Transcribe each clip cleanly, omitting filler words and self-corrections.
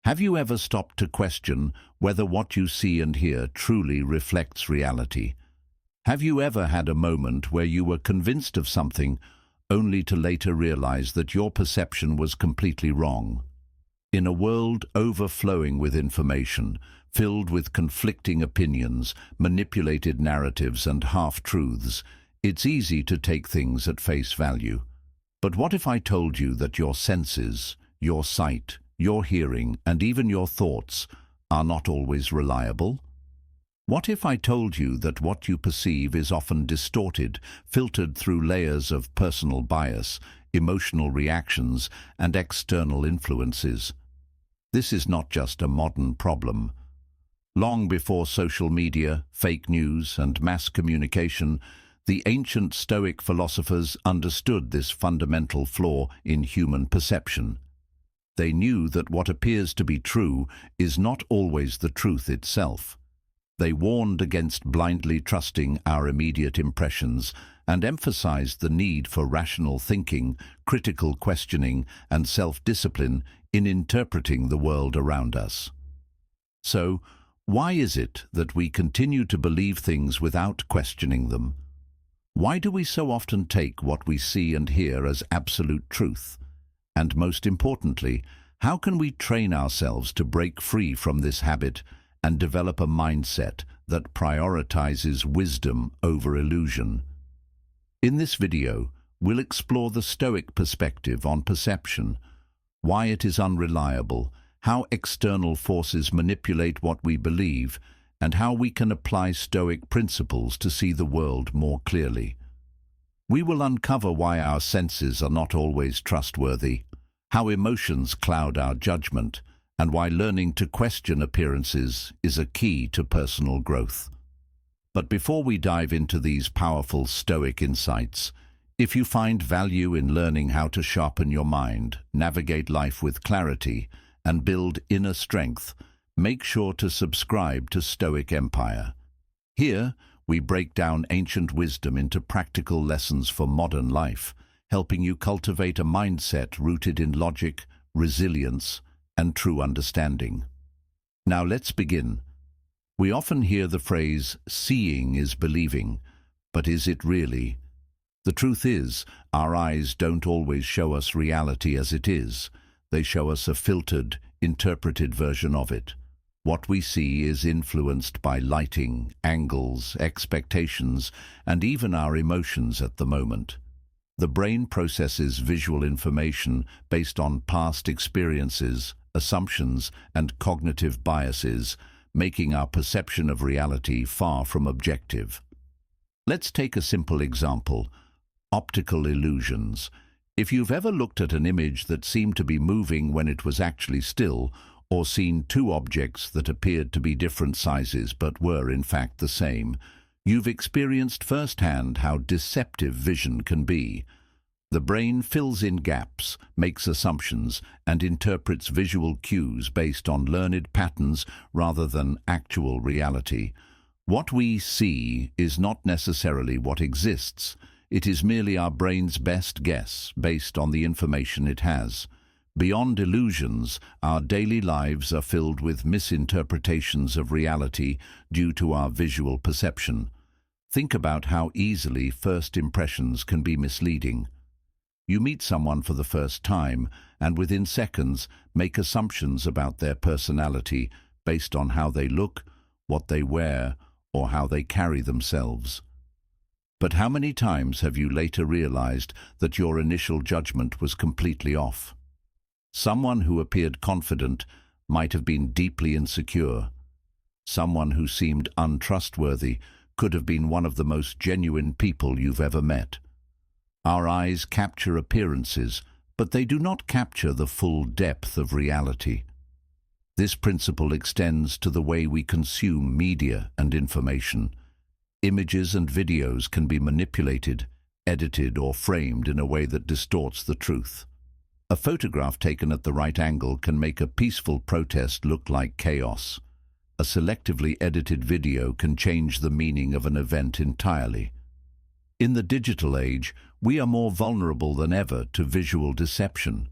Have you ever stopped to question whether what you see and hear truly reflects reality? Have you ever had a moment where you were convinced of something only to later realize that your perception was completely wrong? In a world overflowing with information, filled with conflicting opinions, manipulated narratives and half-truths, it's easy to take things at face value. But what if I told you that your senses, your sight, your hearing, and even your thoughts are not always reliable? What if I told you that what you perceive is often distorted, filtered through layers of personal bias, emotional reactions, and external influences? This is not just a modern problem. Long before social media, fake news, and mass communication, the ancient Stoic philosophers understood this fundamental flaw in human perception. They knew that what appears to be true is not always the truth itself. They warned against blindly trusting our immediate impressions and emphasized the need for rational thinking, critical questioning, and self-discipline in interpreting the world around us. So, why is it that we continue to believe things without questioning them? Why do we so often take what we see and hear as absolute truth? And most importantly, how can we train ourselves to break free from this habit and develop a mindset that prioritizes wisdom over illusion? In this video, we'll explore the Stoic perspective on perception, why it is unreliable, how external forces manipulate what we believe, and how we can apply Stoic principles to see the world more clearly. We will uncover why our senses are not always trustworthy, how emotions cloud our judgment, and why learning to question appearances is a key to personal growth. But before we dive into these powerful Stoic insights, if you find value in learning how to sharpen your mind, navigate life with clarity, and build inner strength, make sure to subscribe to Stoic Empire. Here, we break down ancient wisdom into practical lessons for modern life, helping you cultivate a mindset rooted in logic, resilience, and true understanding. Now let's begin. We often hear the phrase, "seeing is believing," but is it really? The truth is, our eyes don't always show us reality as it is. They show us a filtered, interpreted version of it. What we see is influenced by lighting, angles, expectations, and even our emotions at the moment. The brain processes visual information based on past experiences, assumptions, and cognitive biases, making our perception of reality far from objective. Let's take a simple example: optical illusions. If you've ever looked at an image that seemed to be moving when it was actually still, or seen two objects that appeared to be different sizes but were in fact the same, you've experienced firsthand how deceptive vision can be. The brain fills in gaps, makes assumptions, and interprets visual cues based on learned patterns rather than actual reality. What we see is not necessarily what exists. It is merely our brain's best guess based on the information it has. Beyond illusions, our daily lives are filled with misinterpretations of reality due to our visual perception. Think about how easily first impressions can be misleading. You meet someone for the first time, and within seconds make assumptions about their personality based on how they look, what they wear, or how they carry themselves. But how many times have you later realized that your initial judgment was completely off? Someone who appeared confident might have been deeply insecure. Someone who seemed untrustworthy could have been one of the most genuine people you've ever met. Our eyes capture appearances, but they do not capture the full depth of reality. This principle extends to the way we consume media and information. Images and videos can be manipulated, edited, or framed in a way that distorts the truth. A photograph taken at the right angle can make a peaceful protest look like chaos. A selectively edited video can change the meaning of an event entirely. In the digital age, we are more vulnerable than ever to visual deception.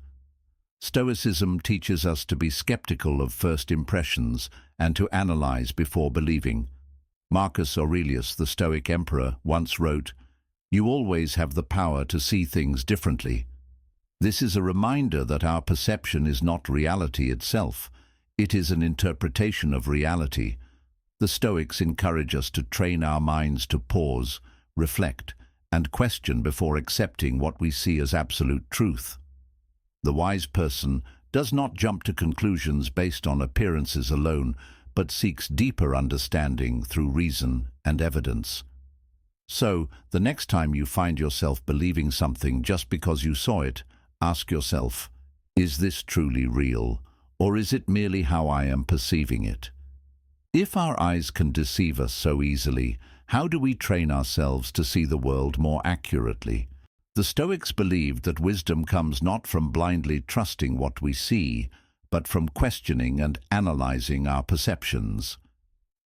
Stoicism teaches us to be skeptical of first impressions and to analyze before believing. Marcus Aurelius, the Stoic emperor, once wrote, "You always have the power to see things differently." This is a reminder that our perception is not reality itself. It is an interpretation of reality. The Stoics encourage us to train our minds to pause, reflect, and question before accepting what we see as absolute truth. The wise person does not jump to conclusions based on appearances alone, but seeks deeper understanding through reason and evidence. So, the next time you find yourself believing something just because you saw it, ask yourself, is this truly real, or is it merely how I am perceiving it? If our eyes can deceive us so easily, how do we train ourselves to see the world more accurately? The Stoics believed that wisdom comes not from blindly trusting what we see, but from questioning and analyzing our perceptions.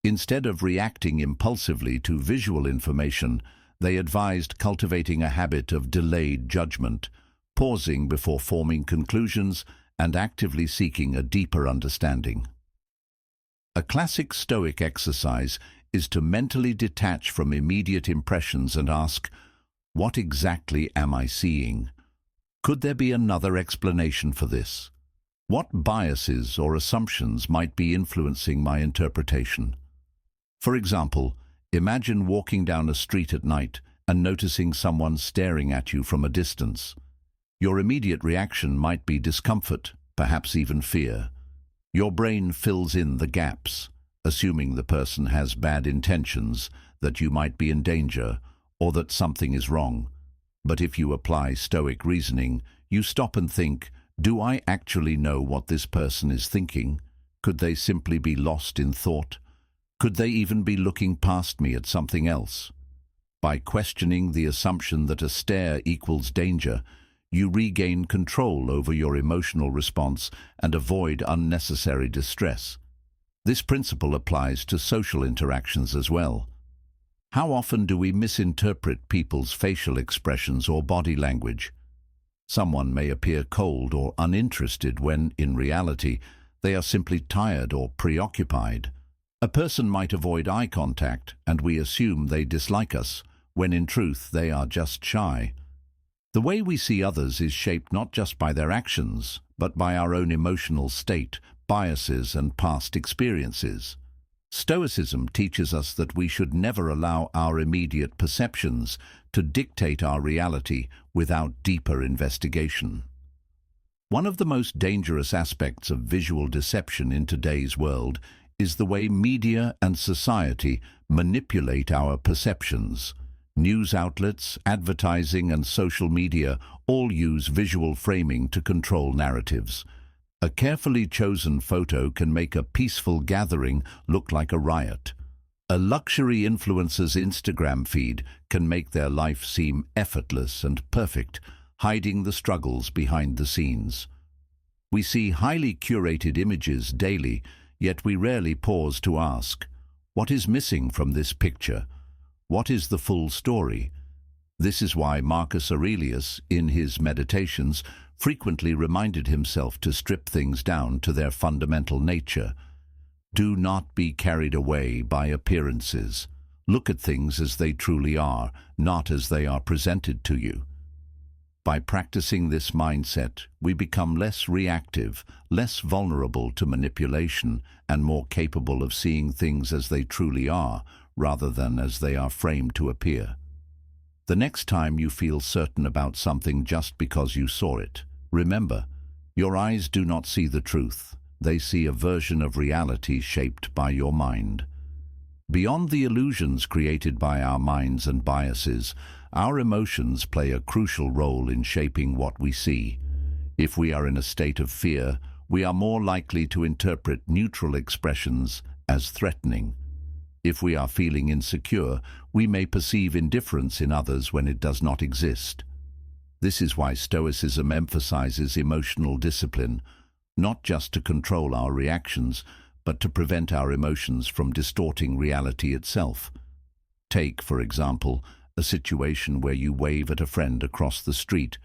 Instead of reacting impulsively to visual information, they advised cultivating a habit of delayed judgment, pausing before forming conclusions and actively seeking a deeper understanding. A classic Stoic exercise is to mentally detach from immediate impressions and ask, what exactly am I seeing? Could there be another explanation for this? What biases or assumptions might be influencing my interpretation? For example, imagine walking down a street at night and noticing someone staring at you from a distance. Your immediate reaction might be discomfort, perhaps even fear. Your brain fills in the gaps, assuming the person has bad intentions, that you might be in danger, or that something is wrong. But if you apply Stoic reasoning, you stop and think, do I actually know what this person is thinking? Could they simply be lost in thought? Could they even be looking past me at something else? By questioning the assumption that a stare equals danger, you regain control over your emotional response and avoid unnecessary distress. This principle applies to social interactions as well. How often do we misinterpret people's facial expressions or body language? Someone may appear cold or uninterested when, in reality, they are simply tired or preoccupied. A person might avoid eye contact, and we assume they dislike us, when in truth they are just shy. The way we see others is shaped not just by their actions, but by our own emotional state, biases, and past experiences. Stoicism teaches us that we should never allow our immediate perceptions to dictate our reality without deeper investigation. One of the most dangerous aspects of visual deception in today's world is the way media and society manipulate our perceptions. News outlets, advertising, and social media all use visual framing to control narratives. A carefully chosen photo can make a peaceful gathering look like a riot. A luxury influencer's Instagram feed can make their life seem effortless and perfect, hiding the struggles behind the scenes. We see highly curated images daily, yet we rarely pause to ask, what is missing from this picture? What is the full story? This is why Marcus Aurelius, in his Meditations, frequently reminded himself to strip things down to their fundamental nature. Do not be carried away by appearances. Look at things as they truly are, not as they are presented to you. By practicing this mindset, we become less reactive, less vulnerable to manipulation, and more capable of seeing things as they truly are, rather than as they are framed to appear. The next time you feel certain about something just because you saw it, remember, your eyes do not see the truth. They see a version of reality shaped by your mind. Beyond the illusions created by our minds and biases, our emotions play a crucial role in shaping what we see. If we are in a state of fear, we are more likely to interpret neutral expressions as threatening. If we are feeling insecure, we may perceive indifference in others when it does not exist. This is why Stoicism emphasizes emotional discipline, not just to control our reactions, but to prevent our emotions from distorting reality itself. Take, for example, a situation where you wave at a friend across the street,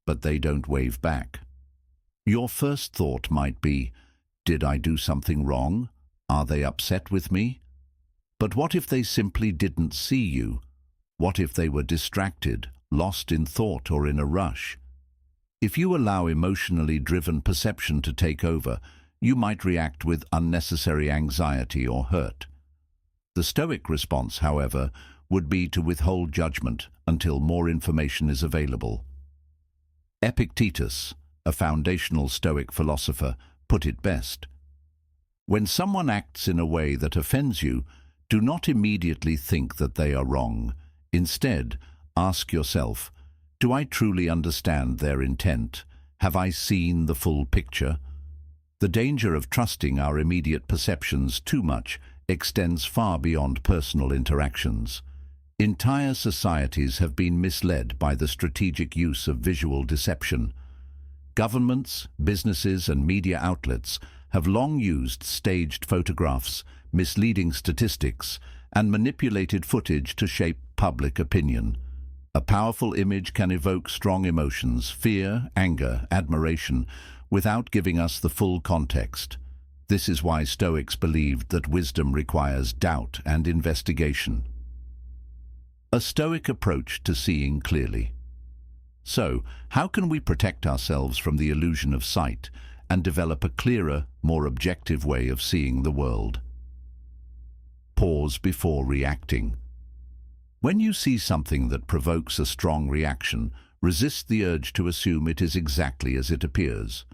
but they don't wave back. Your first thought might be, did I do something wrong? Are they upset with me? But what if they simply didn't see you? What if they were distracted, lost in thought or in a rush? If you allow emotionally driven perception to take over, you might react with unnecessary anxiety or hurt. The Stoic response, however, would be to withhold judgment until more information is available. Epictetus, a foundational Stoic philosopher, put it best. When someone acts in a way that offends you, do not immediately think that they are wrong. Instead, ask yourself, do I truly understand their intent? Have I seen the full picture? The danger of trusting our immediate perceptions too much extends far beyond personal interactions. Entire societies have been misled by the strategic use of visual deception. Governments, businesses, and media outlets have long used staged photographs, misleading statistics, and manipulated footage to shape public opinion. A powerful image can evoke strong emotions, fear, anger, admiration, without giving us the full context. This is why Stoics believed that wisdom requires doubt and investigation. A Stoic approach to seeing clearly. So, how can we protect ourselves from the illusion of sight and develop a clearer, more objective way of seeing the world? Pause before reacting. When you see something that provokes a strong reaction, resist the urge to assume it is exactly as it appears.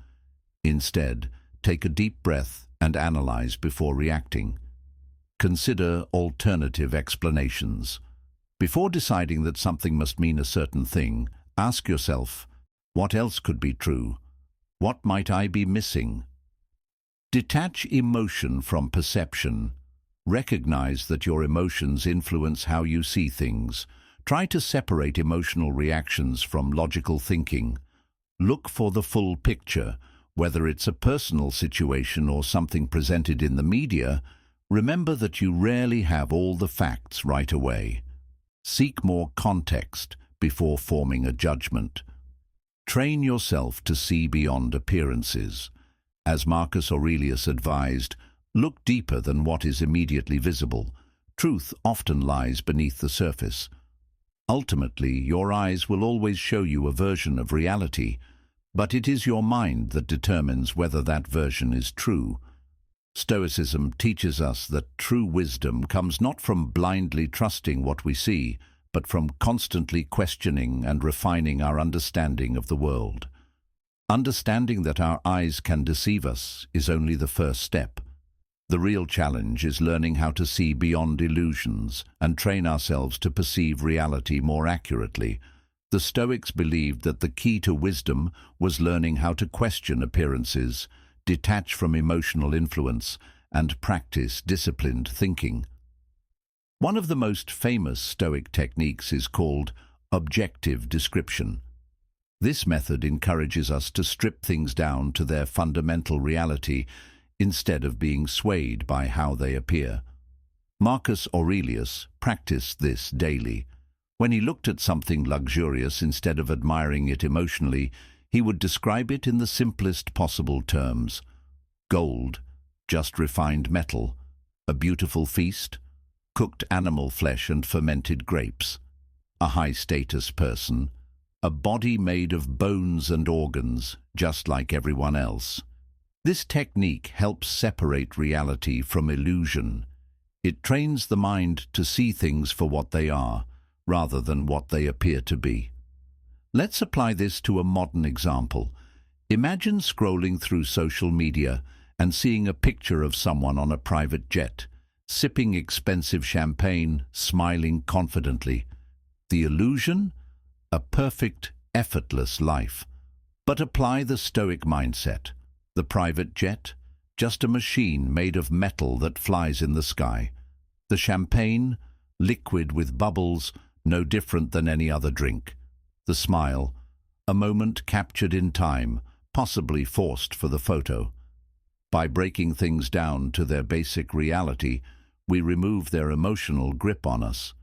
Instead, take a deep breath and analyze before reacting. Consider alternative explanations. Before deciding that something must mean a certain thing, ask yourself, what else could be true? What might I be missing? Detach emotion from perception. Recognize that your emotions influence how you see things. Try to separate emotional reactions from logical thinking. Look for the full picture, whether it's a personal situation or something presented in the media. Remember that you rarely have all the facts right away. Seek more context before forming a judgment. Train yourself to see beyond appearances. As Marcus Aurelius advised, look deeper than what is immediately visible. Truth often lies beneath the surface. Ultimately, your eyes will always show you a version of reality, but it is your mind that determines whether that version is true. Stoicism teaches us that true wisdom comes not from blindly trusting what we see, but from constantly questioning and refining our understanding of the world. Understanding that our eyes can deceive us is only the first step. The real challenge is learning how to see beyond illusions and train ourselves to perceive reality more accurately. The Stoics believed that the key to wisdom was learning how to question appearances, detach from emotional influence, and practice disciplined thinking. One of the most famous Stoic techniques is called objective description. This method encourages us to strip things down to their fundamental reality instead of being swayed by how they appear. Marcus Aurelius practiced this daily. When he looked at something luxurious, instead of admiring it emotionally, he would describe it in the simplest possible terms. Gold, just refined metal, a beautiful feast, cooked animal flesh and fermented grapes, a high-status person, a body made of bones and organs, just like everyone else. This technique helps separate reality from illusion. It trains the mind to see things for what they are, rather than what they appear to be. Let's apply this to a modern example. Imagine scrolling through social media and seeing a picture of someone on a private jet, sipping expensive champagne, smiling confidently. The illusion? A perfect, effortless life. But apply the Stoic mindset. The private jet? Just a machine made of metal that flies in the sky. The champagne? Liquid with bubbles, no different than any other drink. The smile? A moment captured in time, possibly forced for the photo. By breaking things down to their basic reality, we remove their emotional grip on us.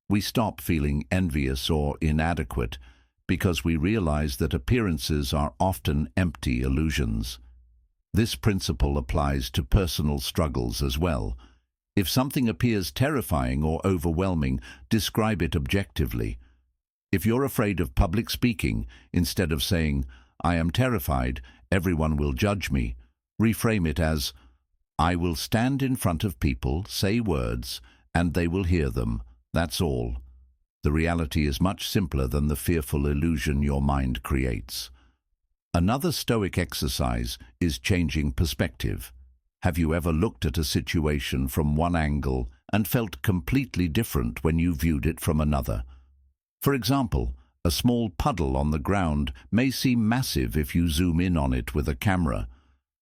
We stop feeling envious or inadequate because we realize that appearances are often empty illusions. This principle applies to personal struggles as well. If something appears terrifying or overwhelming, describe it objectively. If you're afraid of public speaking, instead of saying, "I am terrified, everyone will judge me," reframe it as, "I will stand in front of people, say words, and they will hear them. That's all." The reality is much simpler than the fearful illusion your mind creates. Another Stoic exercise is changing perspective. Have you ever looked at a situation from one angle and felt completely different when you viewed it from another? For example, a small puddle on the ground may seem massive if you zoom in on it with a camera,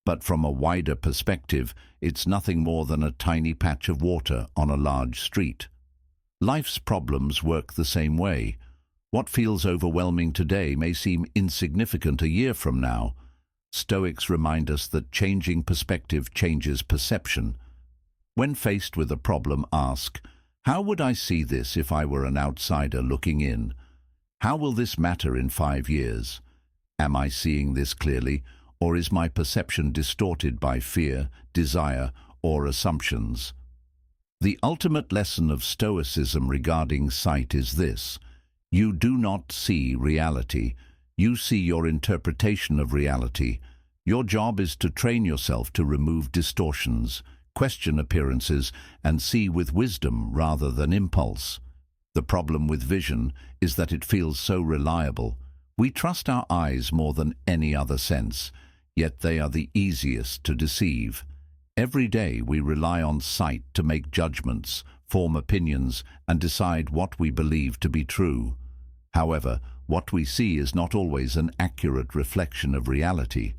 but from a wider perspective, it's nothing more than a tiny patch of water on a large street. Life's problems work the same way. What feels overwhelming today may seem insignificant a year from now. Stoics remind us that changing perspective changes perception. When faced with a problem, ask, "How would I see this if I were an outsider looking in? How will this matter in 5 years? Am I seeing this clearly, or is my perception distorted by fear, desire, or assumptions?" The ultimate lesson of Stoicism regarding sight is this: you do not see reality, you see your interpretation of reality. Your job is to train yourself to remove distortions, question appearances, and see with wisdom rather than impulse. The problem with vision is that it feels so reliable. We trust our eyes more than any other sense, yet they are the easiest to deceive. Every day we rely on sight to make judgments, form opinions, and decide what we believe to be true. However, what we see is not always an accurate reflection of reality.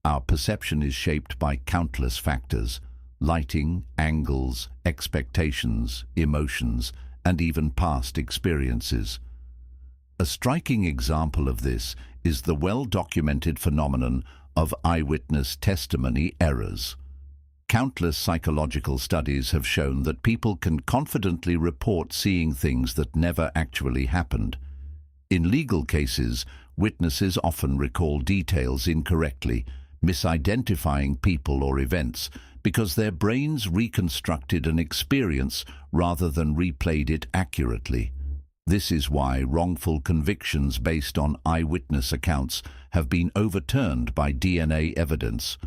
Our perception is shaped by countless factors: lighting, angles, expectations, emotions, and even past experiences. A striking example of this is the well-documented phenomenon of eyewitness testimony errors. Countless psychological studies have shown that people can confidently report seeing things that never actually happened. In legal cases, witnesses often recall details incorrectly, misidentifying people or events because their brains reconstructed an experience rather than replayed it accurately. This is why wrongful convictions based on eyewitness accounts have been overturned by DNA evidence,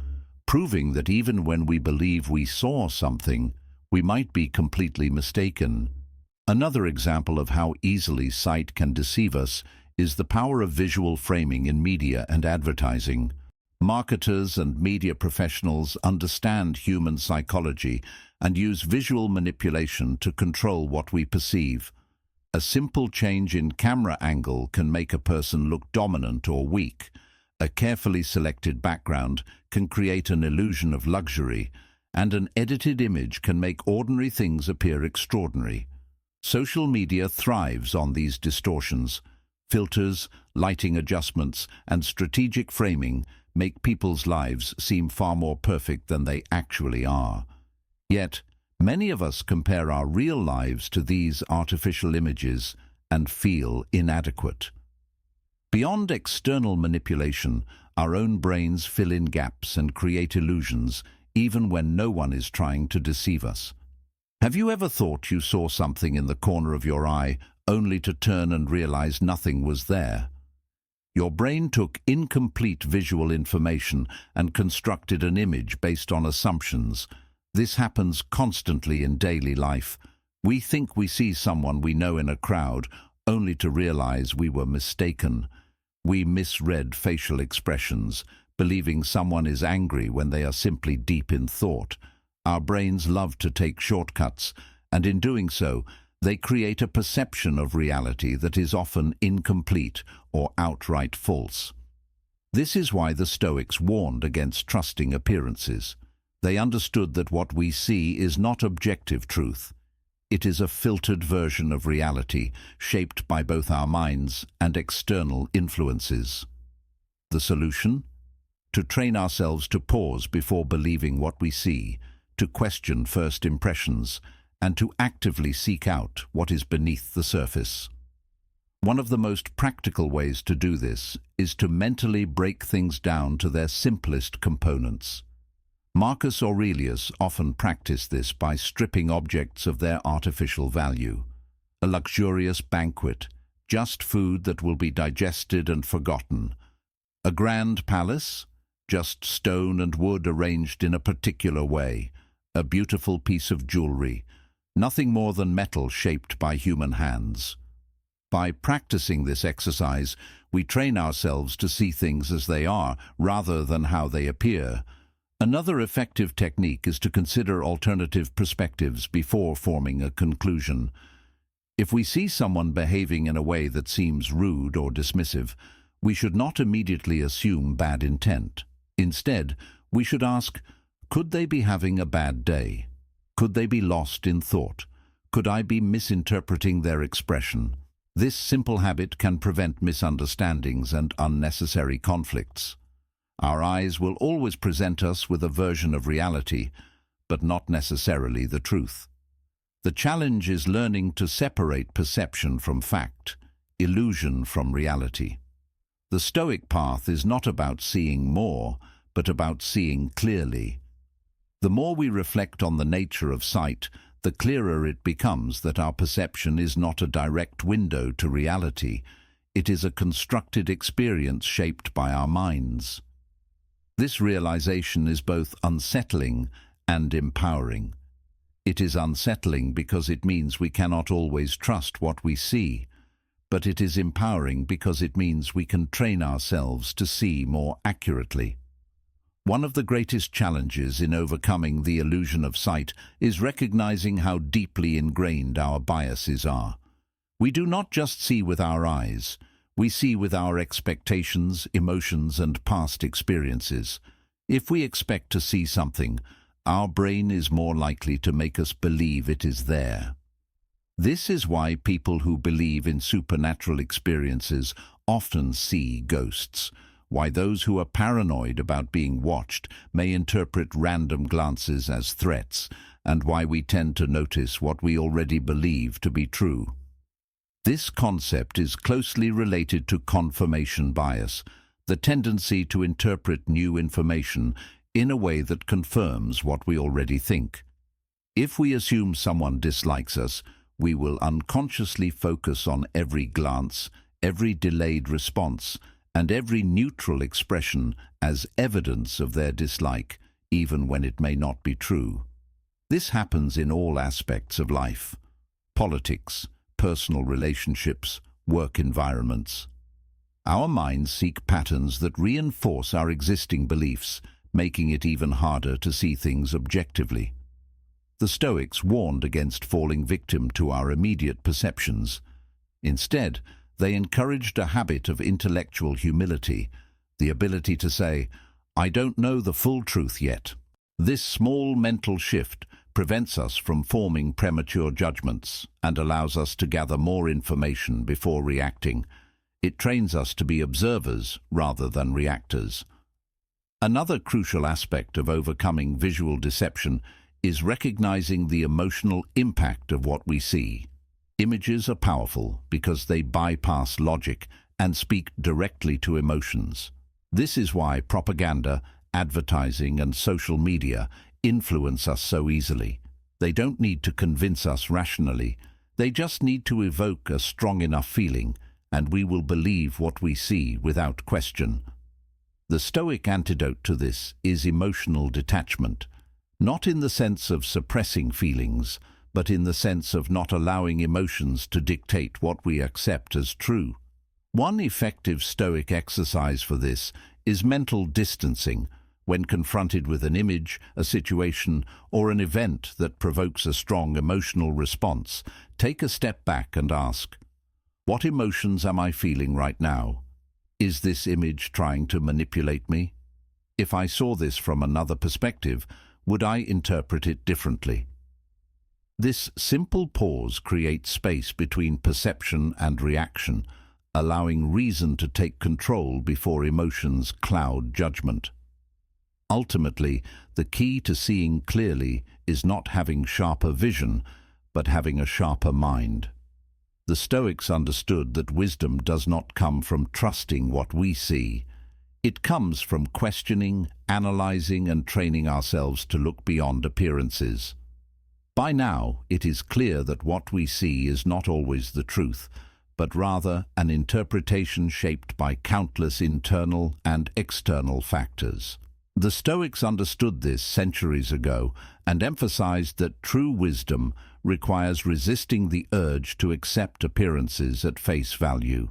proving that even when we believe we saw something, we might be completely mistaken. Another example of how easily sight can deceive us is the power of visual framing in media and advertising. Marketers and media professionals understand human psychology and use visual manipulation to control what we perceive. A simple change in camera angle can make a person look dominant or weak. A carefully selected background can create an illusion of luxury, and an edited image can make ordinary things appear extraordinary. Social media thrives on these distortions. Filters, lighting adjustments, and strategic framing make people's lives seem far more perfect than they actually are. Yet, many of us compare our real lives to these artificial images and feel inadequate. Beyond external manipulation, our own brains fill in gaps and create illusions, even when no one is trying to deceive us. Have you ever thought you saw something in the corner of your eye, only to turn and realize nothing was there? Your brain took incomplete visual information and constructed an image based on assumptions. This happens constantly in daily life. We think we see someone we know in a crowd, only to realize we were mistaken. We misread facial expressions, believing someone is angry when they are simply deep in thought. Our brains love to take shortcuts, and in doing so, they create a perception of reality that is often incomplete or outright false. This is why the Stoics warned against trusting appearances. They understood that what we see is not objective truth. It is a filtered version of reality, shaped by both our minds and external influences. The solution? To train ourselves to pause before believing what we see, to question first impressions, and to actively seek out what is beneath the surface. One of the most practical ways to do this is to mentally break things down to their simplest components. Marcus Aurelius often practiced this by stripping objects of their artificial value. A luxurious banquet, just food that will be digested and forgotten. A grand palace, just stone and wood arranged in a particular way. A beautiful piece of jewelry, nothing more than metal shaped by human hands. By practicing this exercise, we train ourselves to see things as they are, rather than how they appear. Another effective technique is to consider alternative perspectives before forming a conclusion. If we see someone behaving in a way that seems rude or dismissive, we should not immediately assume bad intent. Instead, we should ask, could they be having a bad day? Could they be lost in thought? Could I be misinterpreting their expression? This simple habit can prevent misunderstandings and unnecessary conflicts. Our eyes will always present us with a version of reality, but not necessarily the truth. The challenge is learning to separate perception from fact, illusion from reality. The Stoic path is not about seeing more, but about seeing clearly. The more we reflect on the nature of sight, the clearer it becomes that our perception is not a direct window to reality. It is a constructed experience shaped by our minds. This realization is both unsettling and empowering. It is unsettling because it means we cannot always trust what we see, but it is empowering because it means we can train ourselves to see more accurately. One of the greatest challenges in overcoming the illusion of sight is recognizing how deeply ingrained our biases are. We do not just see with our eyes. We see with our expectations, emotions, and past experiences. If we expect to see something, our brain is more likely to make us believe it is there. This is why people who believe in supernatural experiences often see ghosts, why those who are paranoid about being watched may interpret random glances as threats, and why we tend to notice what we already believe to be true. This concept is closely related to confirmation bias, the tendency to interpret new information in a way that confirms what we already think. If we assume someone dislikes us, we will unconsciously focus on every glance, every delayed response, and every neutral expression as evidence of their dislike, even when it may not be true. This happens in all aspects of life: politics, personal relationships, work environments. Our minds seek patterns that reinforce our existing beliefs, making it even harder to see things objectively. The Stoics warned against falling victim to our immediate perceptions. Instead, they encouraged a habit of intellectual humility, the ability to say, "I don't know the full truth yet." This small mental shift prevents us from forming premature judgments and allows us to gather more information before reacting. It trains us to be observers rather than reactors. Another crucial aspect of overcoming visual deception is recognizing the emotional impact of what we see. Images are powerful because they bypass logic and speak directly to emotions. This is why propaganda, advertising, and social media influence us so easily. They don't need to convince us rationally. They just need to evoke a strong enough feeling, and we will believe what we see without question. The Stoic antidote to this is emotional detachment, not in the sense of suppressing feelings, but in the sense of not allowing emotions to dictate what we accept as true. One effective Stoic exercise for this is mental distancing. When confronted with an image, a situation, or an event that provokes a strong emotional response, take a step back and ask, what emotions am I feeling right now? Is this image trying to manipulate me? If I saw this from another perspective, would I interpret it differently? This simple pause creates space between perception and reaction, allowing reason to take control before emotions cloud judgment. Ultimately, the key to seeing clearly is not having sharper vision, but having a sharper mind. The Stoics understood that wisdom does not come from trusting what we see. It comes from questioning, analyzing, and training ourselves to look beyond appearances. By now, it is clear that what we see is not always the truth, but rather an interpretation shaped by countless internal and external factors. The Stoics understood this centuries ago and emphasized that true wisdom requires resisting the urge to accept appearances at face value.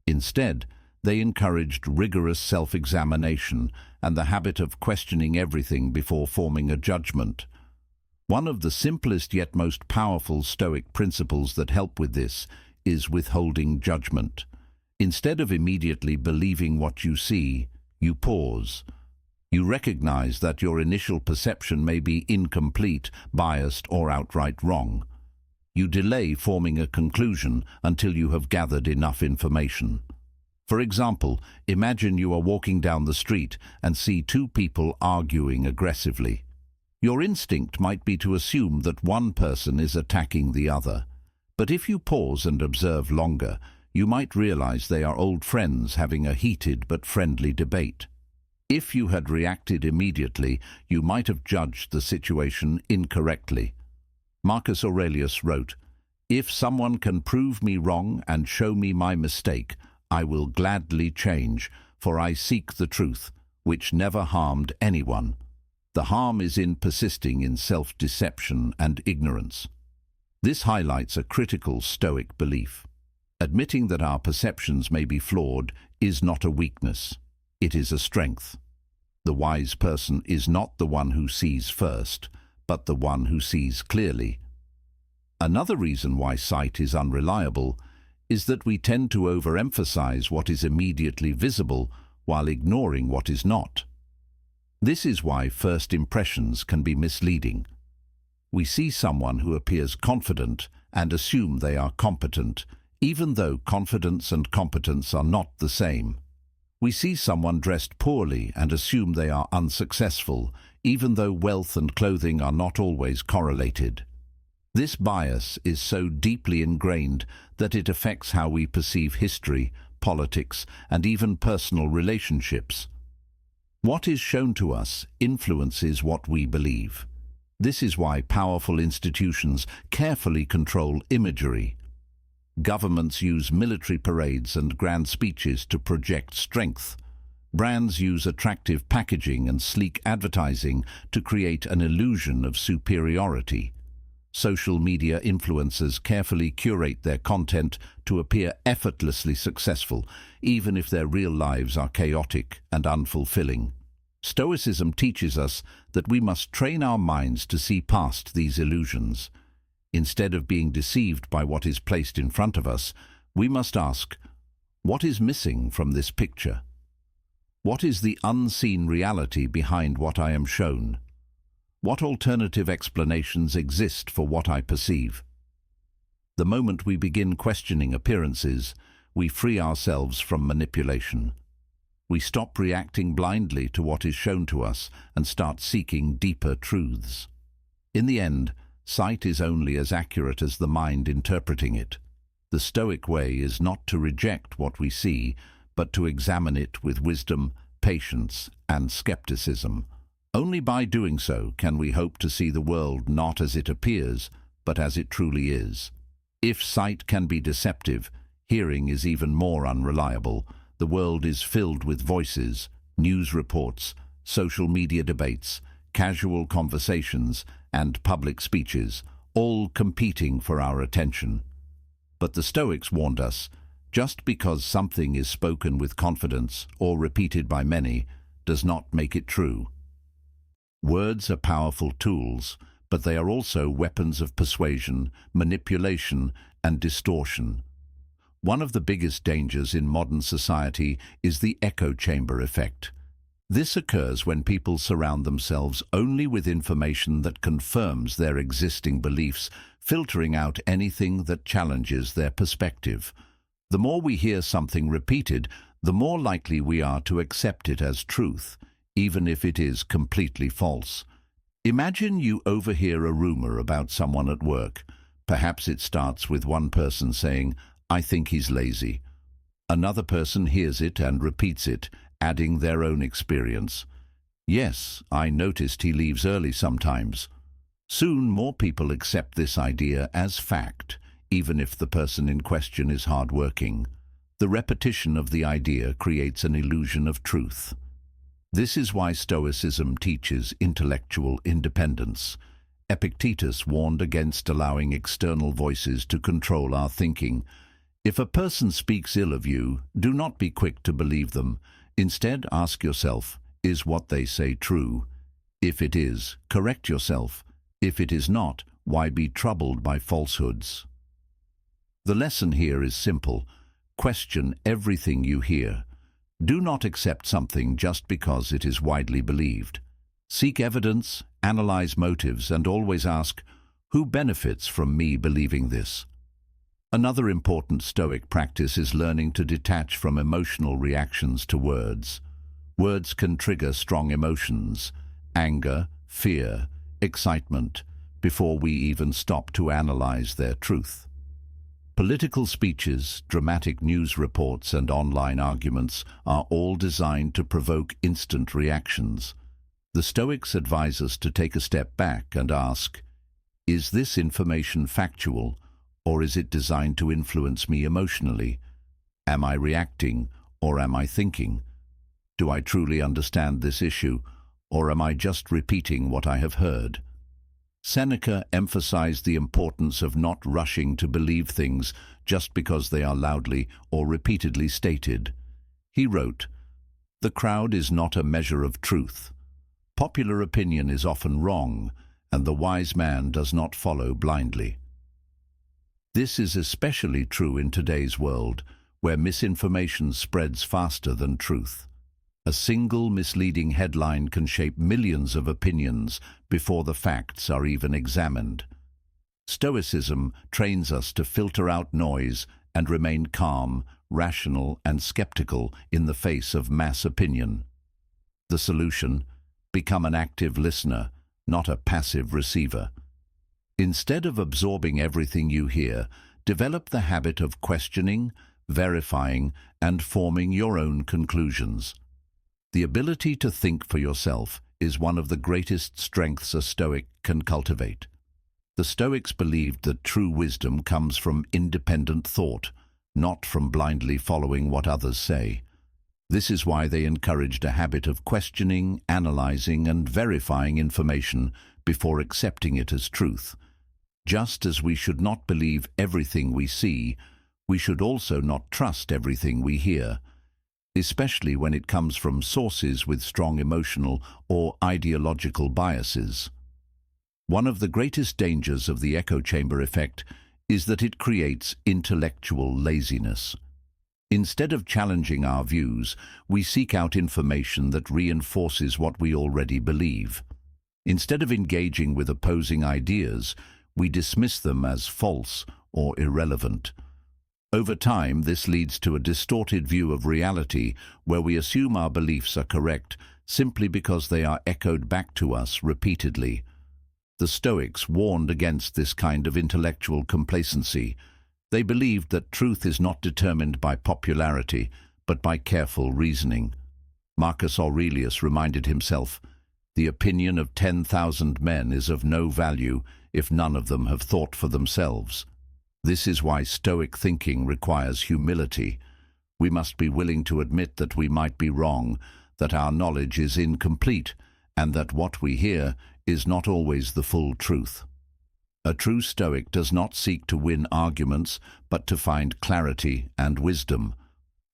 Instead, they encouraged rigorous self-examination and the habit of questioning everything before forming a judgment. One of the simplest yet most powerful Stoic principles that help with this is withholding judgment. Instead of immediately believing what you see, you pause. You recognize that your initial perception may be incomplete, biased, or outright wrong. You delay forming a conclusion until you have gathered enough information. For example, imagine you are walking down the street and see two people arguing aggressively. Your instinct might be to assume that one person is attacking the other. But if you pause and observe longer, you might realize they are old friends having a heated but friendly debate. If you had reacted immediately, you might have judged the situation incorrectly. Marcus Aurelius wrote, "If someone can prove me wrong and show me my mistake, I will gladly change, for I seek the truth, which never harmed anyone." The harm is in persisting in self-deception and ignorance. This highlights a critical Stoic belief. Admitting that our perceptions may be flawed is not a weakness. It is a strength. The wise person is not the one who sees first, but the one who sees clearly. Another reason why sight is unreliable is that we tend to overemphasize what is immediately visible while ignoring what is not. This is why first impressions can be misleading. We see someone who appears confident and assume they are competent, even though confidence and competence are not the same. We see someone dressed poorly and assume they are unsuccessful, even though wealth and clothing are not always correlated. This bias is so deeply ingrained that it affects how we perceive history, politics, and even personal relationships. What is shown to us influences what we believe. This is why powerful institutions carefully control imagery. Governments use military parades and grand speeches to project strength. Brands use attractive packaging and sleek advertising to create an illusion of superiority. Social media influencers carefully curate their content to appear effortlessly successful, even if their real lives are chaotic and unfulfilling. Stoicism teaches us that we must train our minds to see past these illusions. Instead of being deceived by what is placed in front of us, we must ask, what is missing from this picture? What is the unseen reality behind what I am shown? What alternative explanations exist for what I perceive? The moment we begin questioning appearances, we free ourselves from manipulation. We stop reacting blindly to what is shown to us and start seeking deeper truths. In the end, sight is only as accurate as the mind interpreting it. The Stoic way is not to reject what we see, but to examine it with wisdom, patience, and skepticism. Only by doing so can we hope to see the world not as it appears, but as it truly is. If sight can be deceptive, hearing is even more unreliable. The world is filled with voices, news reports, social media debates, casual conversations, and public speeches, all competing for our attention. But the Stoics warned us, just because something is spoken with confidence or repeated by many does not make it true. Words are powerful tools, but they are also weapons of persuasion, manipulation, and distortion. One of the biggest dangers in modern society is the echo chamber effect. This occurs when people surround themselves only with information that confirms their existing beliefs, filtering out anything that challenges their perspective. The more we hear something repeated, the more likely we are to accept it as truth, even if it is completely false. Imagine you overhear a rumor about someone at work. Perhaps it starts with one person saying, "I think he's lazy." Another person hears it and repeats it, adding their own experience. "Yes, I noticed he leaves early sometimes." Soon more people accept this idea as fact, even if the person in question is hard-working. The repetition of the idea creates an illusion of truth. This is why Stoicism teaches intellectual independence. Epictetus warned against allowing external voices to control our thinking. If a person speaks ill of you, do not be quick to believe them. Instead, ask yourself, is what they say true? If it is, correct yourself. If it is not, why be troubled by falsehoods? The lesson here is simple. Question everything you hear. Do not accept something just because it is widely believed. Seek evidence, analyze motives, and always ask, who benefits from me believing this? Another important Stoic practice is learning to detach from emotional reactions to words. Words can trigger strong emotions, anger, fear, excitement, before we even stop to analyze their truth. Political speeches, dramatic news reports, and online arguments are all designed to provoke instant reactions. The Stoics advise us to take a step back and ask, is this information factual, or is it designed to influence me emotionally? Am I reacting, or am I thinking? Do I truly understand this issue, or am I just repeating what I have heard? Seneca emphasized the importance of not rushing to believe things just because they are loudly or repeatedly stated. He wrote, "The crowd is not a measure of truth. Popular opinion is often wrong, and the wise man does not follow blindly." This is especially true in today's world, where misinformation spreads faster than truth. A single misleading headline can shape millions of opinions before the facts are even examined. Stoicism trains us to filter out noise and remain calm, rational, and skeptical in the face of mass opinion. The solution? Become an active listener, not a passive receiver. Instead of absorbing everything you hear, develop the habit of questioning, verifying, and forming your own conclusions. The ability to think for yourself is one of the greatest strengths a Stoic can cultivate. The Stoics believed that true wisdom comes from independent thought, not from blindly following what others say. This is why they encouraged a habit of questioning, analyzing, and verifying information before accepting it as truth. Just as we should not believe everything we see, we should also not trust everything we hear, especially when it comes from sources with strong emotional or ideological biases. One of the greatest dangers of the echo chamber effect is that it creates intellectual laziness. Instead of challenging our views, we seek out information that reinforces what we already believe. Instead of engaging with opposing ideas, we dismiss them as false or irrelevant. Over time, this leads to a distorted view of reality where we assume our beliefs are correct simply because they are echoed back to us repeatedly. The Stoics warned against this kind of intellectual complacency. They believed that truth is not determined by popularity, but by careful reasoning. Marcus Aurelius reminded himself, "The opinion of 10,000 men is of no value if none of them have thought for themselves." This is why Stoic thinking requires humility. We must be willing to admit that we might be wrong, that our knowledge is incomplete, and that what we hear is not always the full truth. A true Stoic does not seek to win arguments, but to find clarity and wisdom.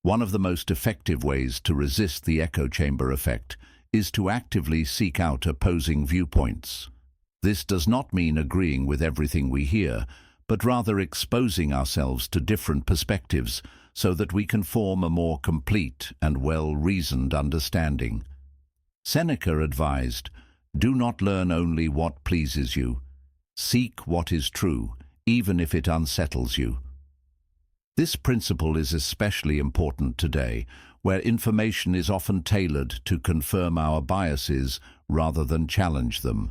One of the most effective ways to resist the echo chamber effect is to actively seek out opposing viewpoints. This does not mean agreeing with everything we hear, but rather exposing ourselves to different perspectives so that we can form a more complete and well-reasoned understanding. Seneca advised, "Do not learn only what pleases you. Seek what is true, even if it unsettles you." This principle is especially important today, where information is often tailored to confirm our biases rather than challenge them.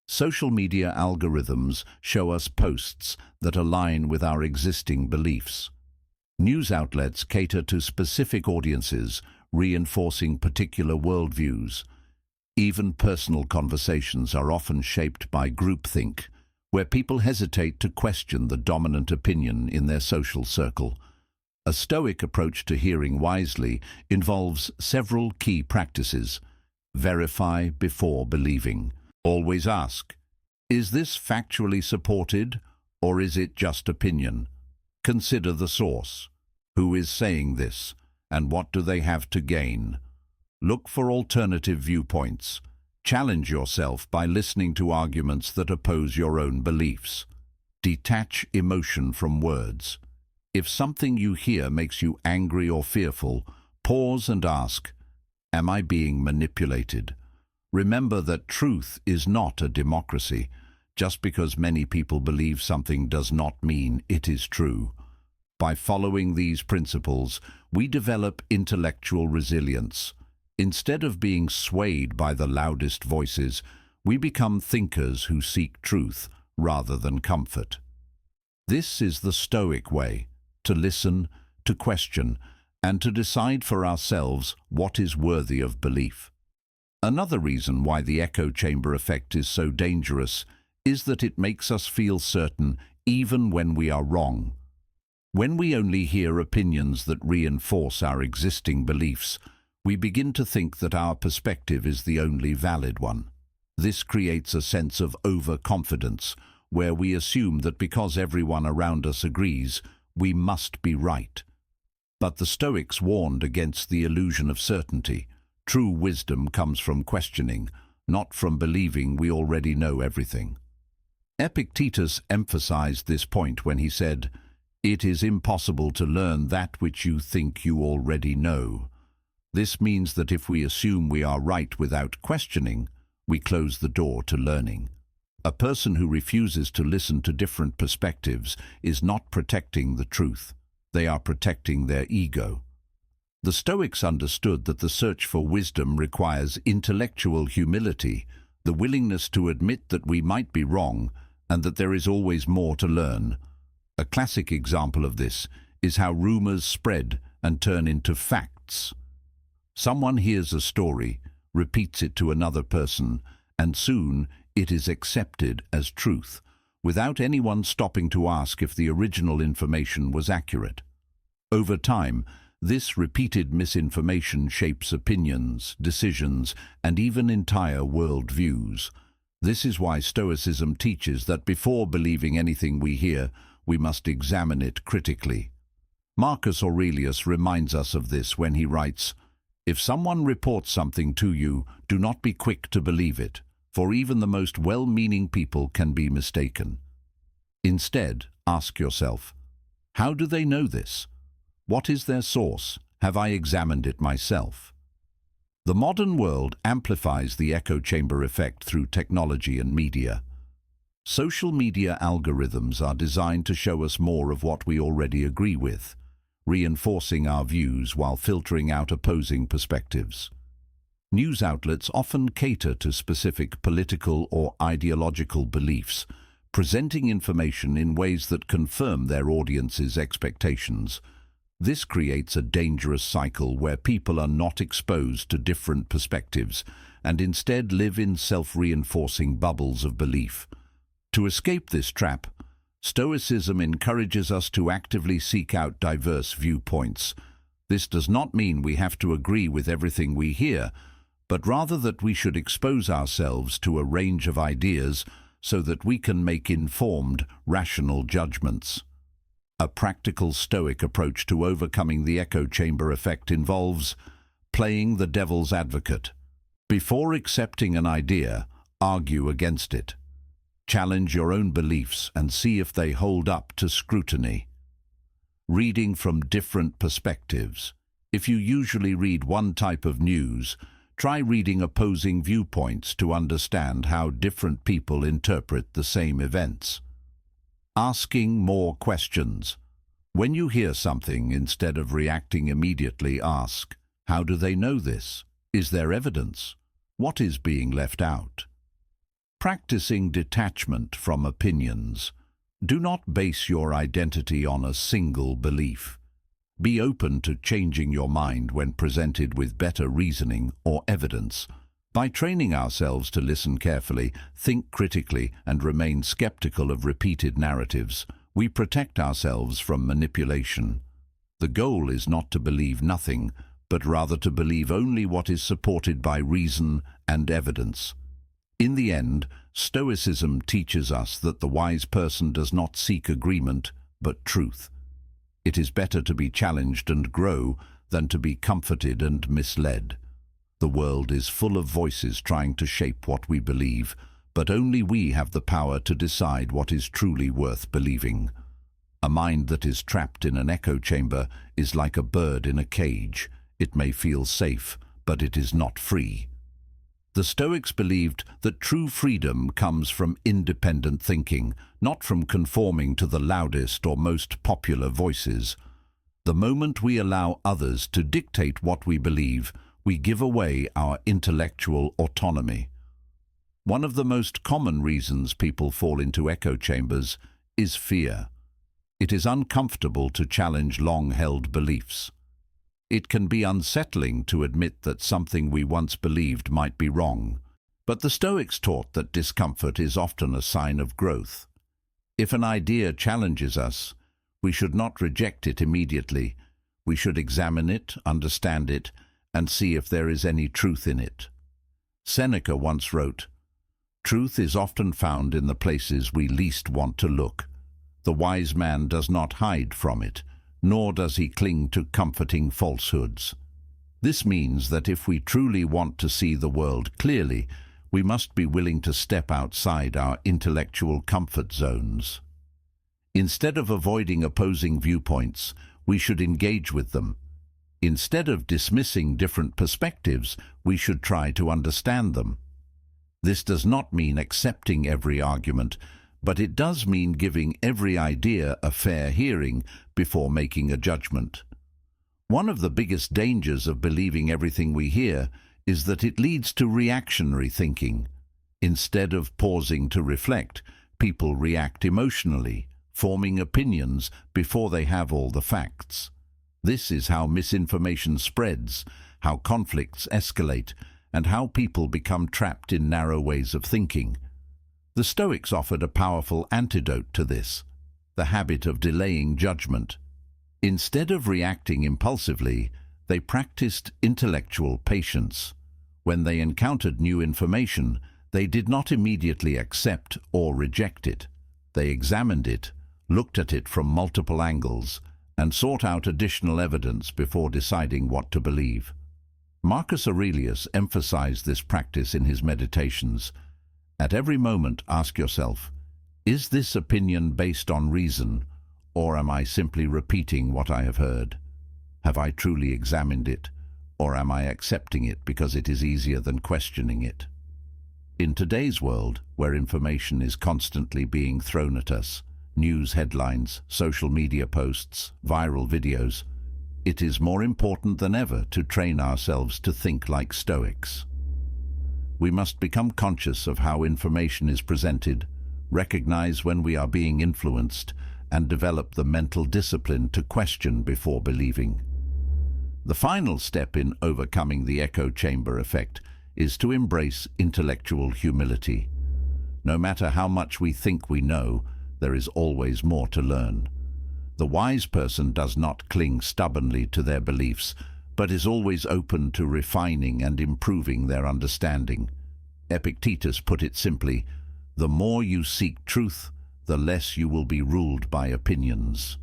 Social media algorithms show us posts that align with our existing beliefs. News outlets cater to specific audiences, reinforcing particular worldviews. Even personal conversations are often shaped by groupthink, where people hesitate to question the dominant opinion in their social circle. A Stoic approach to hearing wisely involves several key practices. Verify before believing. Always ask, is this factually supported, or is it just opinion? Consider the source. Who is saying this, and what do they have to gain? Look for alternative viewpoints. Challenge yourself by listening to arguments that oppose your own beliefs. Detach emotion from words. If something you hear makes you angry or fearful, pause and ask, am I being manipulated? Remember that truth is not a democracy. Just because many people believe something does not mean it is true. By following these principles, we develop intellectual resilience. Instead of being swayed by the loudest voices, we become thinkers who seek truth rather than comfort. This is the Stoic way, to listen, to question, and to decide for ourselves what is worthy of belief. Another reason why the echo chamber effect is so dangerous is that it makes us feel certain even when we are wrong. When we only hear opinions that reinforce our existing beliefs, we begin to think that our perspective is the only valid one. This creates a sense of overconfidence, where we assume that because everyone around us agrees, we must be right. But the Stoics warned against the illusion of certainty. True wisdom comes from questioning, not from believing we already know everything. Epictetus emphasized this point when he said, "It is impossible to learn that which you think you already know." This means that if we assume we are right without questioning, we close the door to learning. A person who refuses to listen to different perspectives is not protecting the truth. They are protecting their ego. The Stoics understood that the search for wisdom requires intellectual humility, the willingness to admit that we might be wrong and that there is always more to learn. A classic example of this is how rumors spread and turn into facts. Someone hears a story, repeats it to another person, and soon it is accepted as truth, without anyone stopping to ask if the original information was accurate. Over time, this repeated misinformation shapes opinions, decisions, and even entire worldviews. This is why Stoicism teaches that before believing anything we hear, we must examine it critically. Marcus Aurelius reminds us of this when he writes, "If someone reports something to you, do not be quick to believe it, for even the most well-meaning people can be mistaken. Instead, ask yourself, how do they know this? What is their source? Have I examined it myself?" The modern world amplifies the echo chamber effect through technology and media. Social media algorithms are designed to show us more of what we already agree with, reinforcing our views while filtering out opposing perspectives. News outlets often cater to specific political or ideological beliefs, presenting information in ways that confirm their audience's expectations. This creates a dangerous cycle where people are not exposed to different perspectives and instead live in self-reinforcing bubbles of belief. To escape this trap, Stoicism encourages us to actively seek out diverse viewpoints. This does not mean we have to agree with everything we hear, but rather that we should expose ourselves to a range of ideas so that we can make informed, rational judgments. A practical Stoic approach to overcoming the echo chamber effect involves playing the devil's advocate. Before accepting an idea, argue against it. Challenge your own beliefs and see if they hold up to scrutiny. Reading from different perspectives. If you usually read one type of news, try reading opposing viewpoints to understand how different people interpret the same events. Asking more questions. When you hear something, instead of reacting immediately, ask, how do they know this? Is there evidence? What is being left out? Practicing detachment from opinions. Do not base your identity on a single belief. Be open to changing your mind when presented with better reasoning or evidence. By training ourselves to listen carefully, think critically, and remain skeptical of repeated narratives, we protect ourselves from manipulation. The goal is not to believe nothing, but rather to believe only what is supported by reason and evidence. In the end, Stoicism teaches us that the wise person does not seek agreement, but truth. It is better to be challenged and grow than to be comforted and misled. The world is full of voices trying to shape what we believe, but only we have the power to decide what is truly worth believing. A mind that is trapped in an echo chamber is like a bird in a cage. It may feel safe, but it is not free. The Stoics believed that true freedom comes from independent thinking, not from conforming to the loudest or most popular voices. The moment we allow others to dictate what we believe, we give away our intellectual autonomy. One of the most common reasons people fall into echo chambers is fear. It is uncomfortable to challenge long-held beliefs. It can be unsettling to admit that something we once believed might be wrong. But the Stoics taught that discomfort is often a sign of growth. If an idea challenges us, we should not reject it immediately. We should examine it, understand it, and see if there is any truth in it. Seneca once wrote, "Truth is often found in the places we least want to look. The wise man does not hide from it, nor does he cling to comforting falsehoods." This means that if we truly want to see the world clearly, we must be willing to step outside our intellectual comfort zones. Instead of avoiding opposing viewpoints, we should engage with them. Instead of dismissing different perspectives, we should try to understand them. This does not mean accepting every argument, but it does mean giving every idea a fair hearing before making a judgment. One of the biggest dangers of believing everything we hear is that it leads to reactionary thinking. Instead of pausing to reflect, people react emotionally, forming opinions before they have all the facts. This is how misinformation spreads, how conflicts escalate, and how people become trapped in narrow ways of thinking. The Stoics offered a powerful antidote to this, the habit of delaying judgment. Instead of reacting impulsively, they practiced intellectual patience. When they encountered new information, they did not immediately accept or reject it. They examined it, looked at it from multiple angles, and sought out additional evidence before deciding what to believe. Marcus Aurelius emphasized this practice in his meditations. At every moment, ask yourself, is this opinion based on reason, or am I simply repeating what I have heard? Have I truly examined it, or am I accepting it because it is easier than questioning it? In today's world, where information is constantly being thrown at us, news headlines, social media posts, viral videos, it is more important than ever to train ourselves to think like Stoics. We must become conscious of how information is presented, recognize when we are being influenced, and develop the mental discipline to question before believing. The final step in overcoming the echo chamber effect is to embrace intellectual humility. No matter how much we think we know, there is always more to learn. The wise person does not cling stubbornly to their beliefs, but is always open to refining and improving their understanding. Epictetus put it simply, "The more you seek truth, the less you will be ruled by opinions."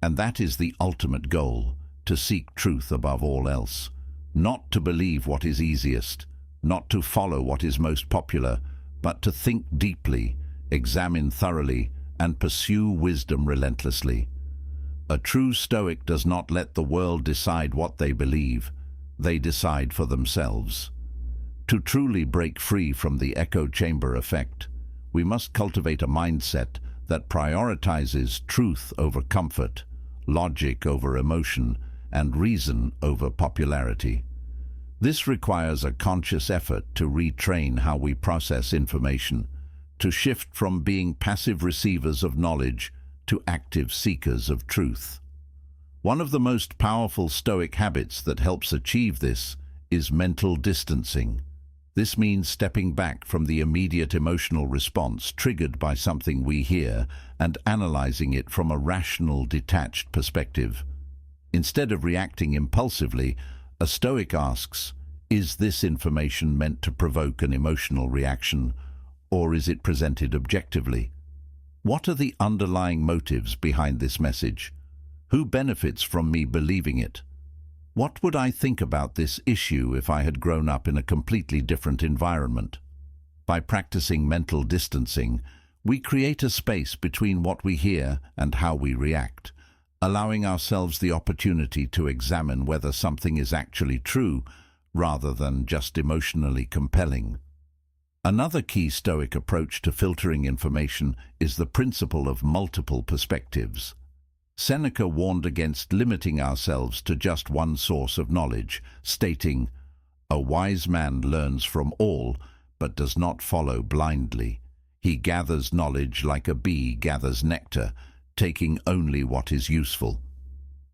And that is the ultimate goal, to seek truth above all else. Not to believe what is easiest, not to follow what is most popular, but to think deeply, examine thoroughly, and pursue wisdom relentlessly. A true Stoic does not let the world decide what they believe. They decide for themselves. To truly break free from the echo chamber effect, we must cultivate a mindset that prioritizes truth over comfort, logic over emotion, and reason over popularity. This requires a conscious effort to retrain how we process information, to shift from being passive receivers of knowledge to active seekers of truth. One of the most powerful Stoic habits that helps achieve this is mental distancing. This means stepping back from the immediate emotional response triggered by something we hear and analyzing it from a rational, detached perspective. Instead of reacting impulsively, a Stoic asks, is this information meant to provoke an emotional reaction, or is it presented objectively? What are the underlying motives behind this message? Who benefits from me believing it? What would I think about this issue if I had grown up in a completely different environment? By practicing mental distancing, we create a space between what we hear and how we react, allowing ourselves the opportunity to examine whether something is actually true rather than just emotionally compelling. Another key Stoic approach to filtering information is the principle of multiple perspectives. Seneca warned against limiting ourselves to just one source of knowledge, stating, "A wise man learns from all, but does not follow blindly. He gathers knowledge like a bee gathers nectar, taking only what is useful."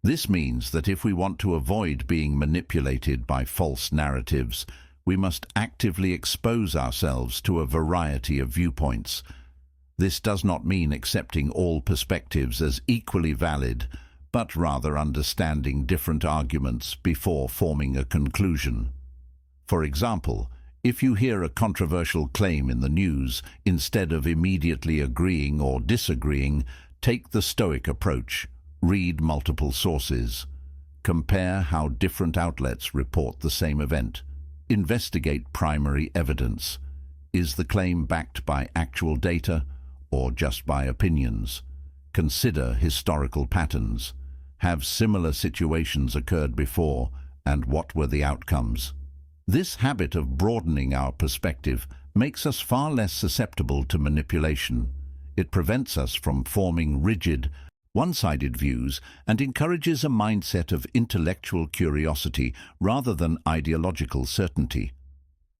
This means that if we want to avoid being manipulated by false narratives, we must actively expose ourselves to a variety of viewpoints. This does not mean accepting all perspectives as equally valid, but rather understanding different arguments before forming a conclusion. For example, if you hear a controversial claim in the news, instead of immediately agreeing or disagreeing, take the Stoic approach. Read multiple sources. Compare how different outlets report the same event. Investigate primary evidence. Is the claim backed by actual data or just by opinions? Consider historical patterns. Have similar situations occurred before, and what were the outcomes? This habit of broadening our perspective makes us far less susceptible to manipulation. It prevents us from forming rigid, one-sided views and encourages a mindset of intellectual curiosity rather than ideological certainty.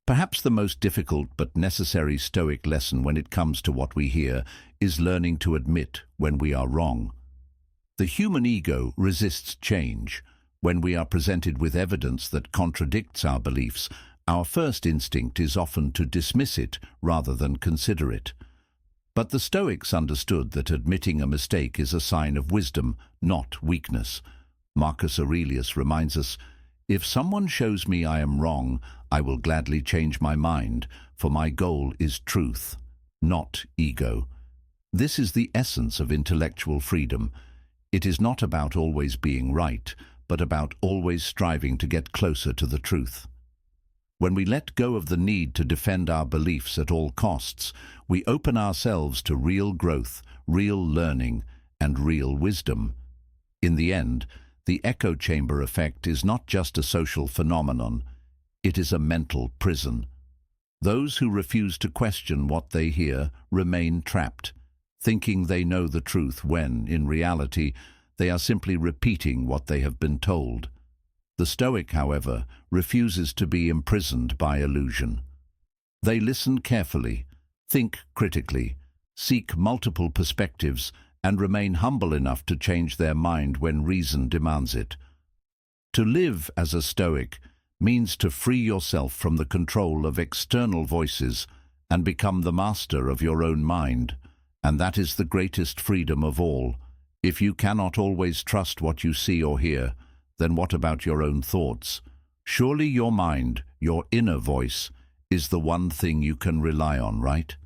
Perhaps the most difficult but necessary Stoic lesson when it comes to what we hear is learning to admit when we are wrong. The human ego resists change. When we are presented with evidence that contradicts our beliefs, our first instinct is often to dismiss it rather than consider it. But the Stoics understood that admitting a mistake is a sign of wisdom, not weakness. Marcus Aurelius reminds us, "If someone shows me I am wrong, I will gladly change my mind, for my goal is truth, not ego." This is the essence of intellectual freedom. It is not about always being right, but about always striving to get closer to the truth. When we let go of the need to defend our beliefs at all costs, we open ourselves to real growth, real learning, and real wisdom. In the end, the echo chamber effect is not just a social phenomenon, it is a mental prison. Those who refuse to question what they hear remain trapped, thinking they know the truth when, in reality, they are simply repeating what they have been told. The Stoic, however, refuses to be imprisoned by illusion. They listen carefully, think critically, seek multiple perspectives, and remain humble enough to change their mind when reason demands it. To live as a Stoic means to free yourself from the control of external voices and become the master of your own mind, and that is the greatest freedom of all. If you cannot always trust what you see or hear, then what about your own thoughts? Surely your mind, your inner voice, is the one thing you can rely on, right?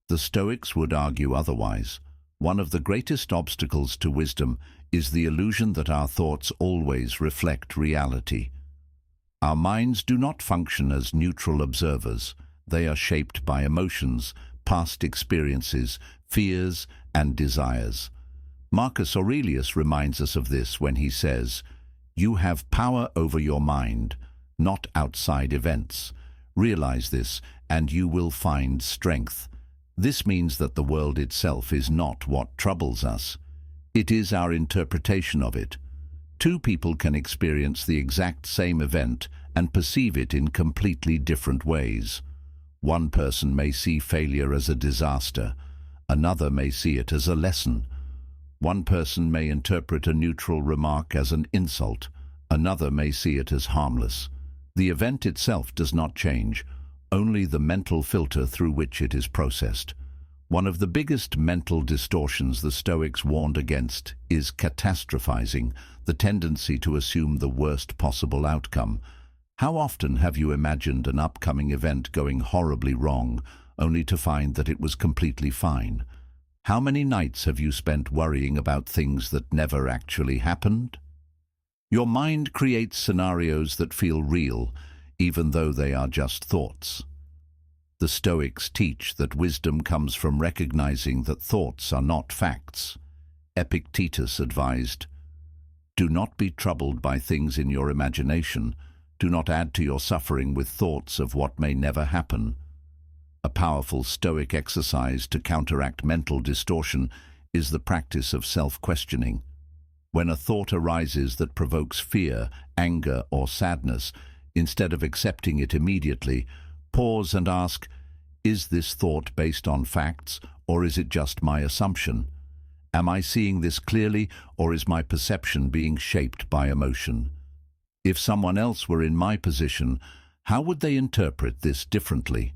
The Stoics would argue otherwise. One of the greatest obstacles to wisdom is the illusion that our thoughts always reflect reality. Our minds do not function as neutral observers. They are shaped by emotions, past experiences, fears, and desires. Marcus Aurelius reminds us of this when he says, "You have power over your mind, not outside events. Realize this, and you will find strength." This means that the world itself is not what troubles us. It is our interpretation of it. Two people can experience the exact same event and perceive it in completely different ways. One person may see failure as a disaster, another may see it as a lesson. One person may interpret a neutral remark as an insult, another may see it as harmless. The event itself does not change, only the mental filter through which it is processed. One of the biggest mental distortions the Stoics warned against is catastrophizing, the tendency to assume the worst possible outcome. How often have you imagined an upcoming event going horribly wrong, only to find that it was completely fine? How many nights have you spent worrying about things that never actually happened? Your mind creates scenarios that feel real, even though they are just thoughts. The Stoics teach that wisdom comes from recognizing that thoughts are not facts. Epictetus advised, "Do not be troubled by things in your imagination. Do not add to your suffering with thoughts of what may never happen." A powerful Stoic exercise to counteract mental distortion is the practice of self-questioning. When a thought arises that provokes fear, anger, or sadness, instead of accepting it immediately, pause and ask, is this thought based on facts, or is it just my assumption? Am I seeing this clearly, or is my perception being shaped by emotion? If someone else were in my position, how would they interpret this differently?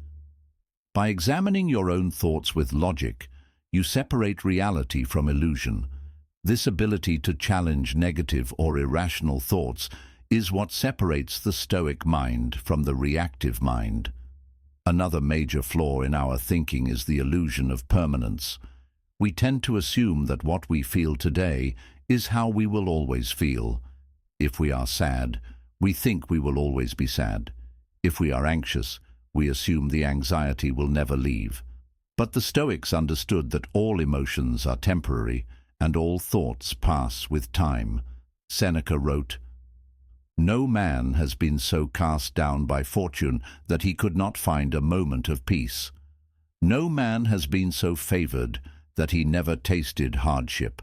By examining your own thoughts with logic, you separate reality from illusion. This ability to challenge negative or irrational thoughts is what separates the Stoic mind from the reactive mind. Another major flaw in our thinking is the illusion of permanence. We tend to assume that what we feel today is how we will always feel. If we are sad, we think we will always be sad. If we are anxious, we assume the anxiety will never leave. But the Stoics understood that all emotions are temporary and all thoughts pass with time. Seneca wrote, "No man has been so cast down by fortune that he could not find a moment of peace. No man has been so favored that he never tasted hardship.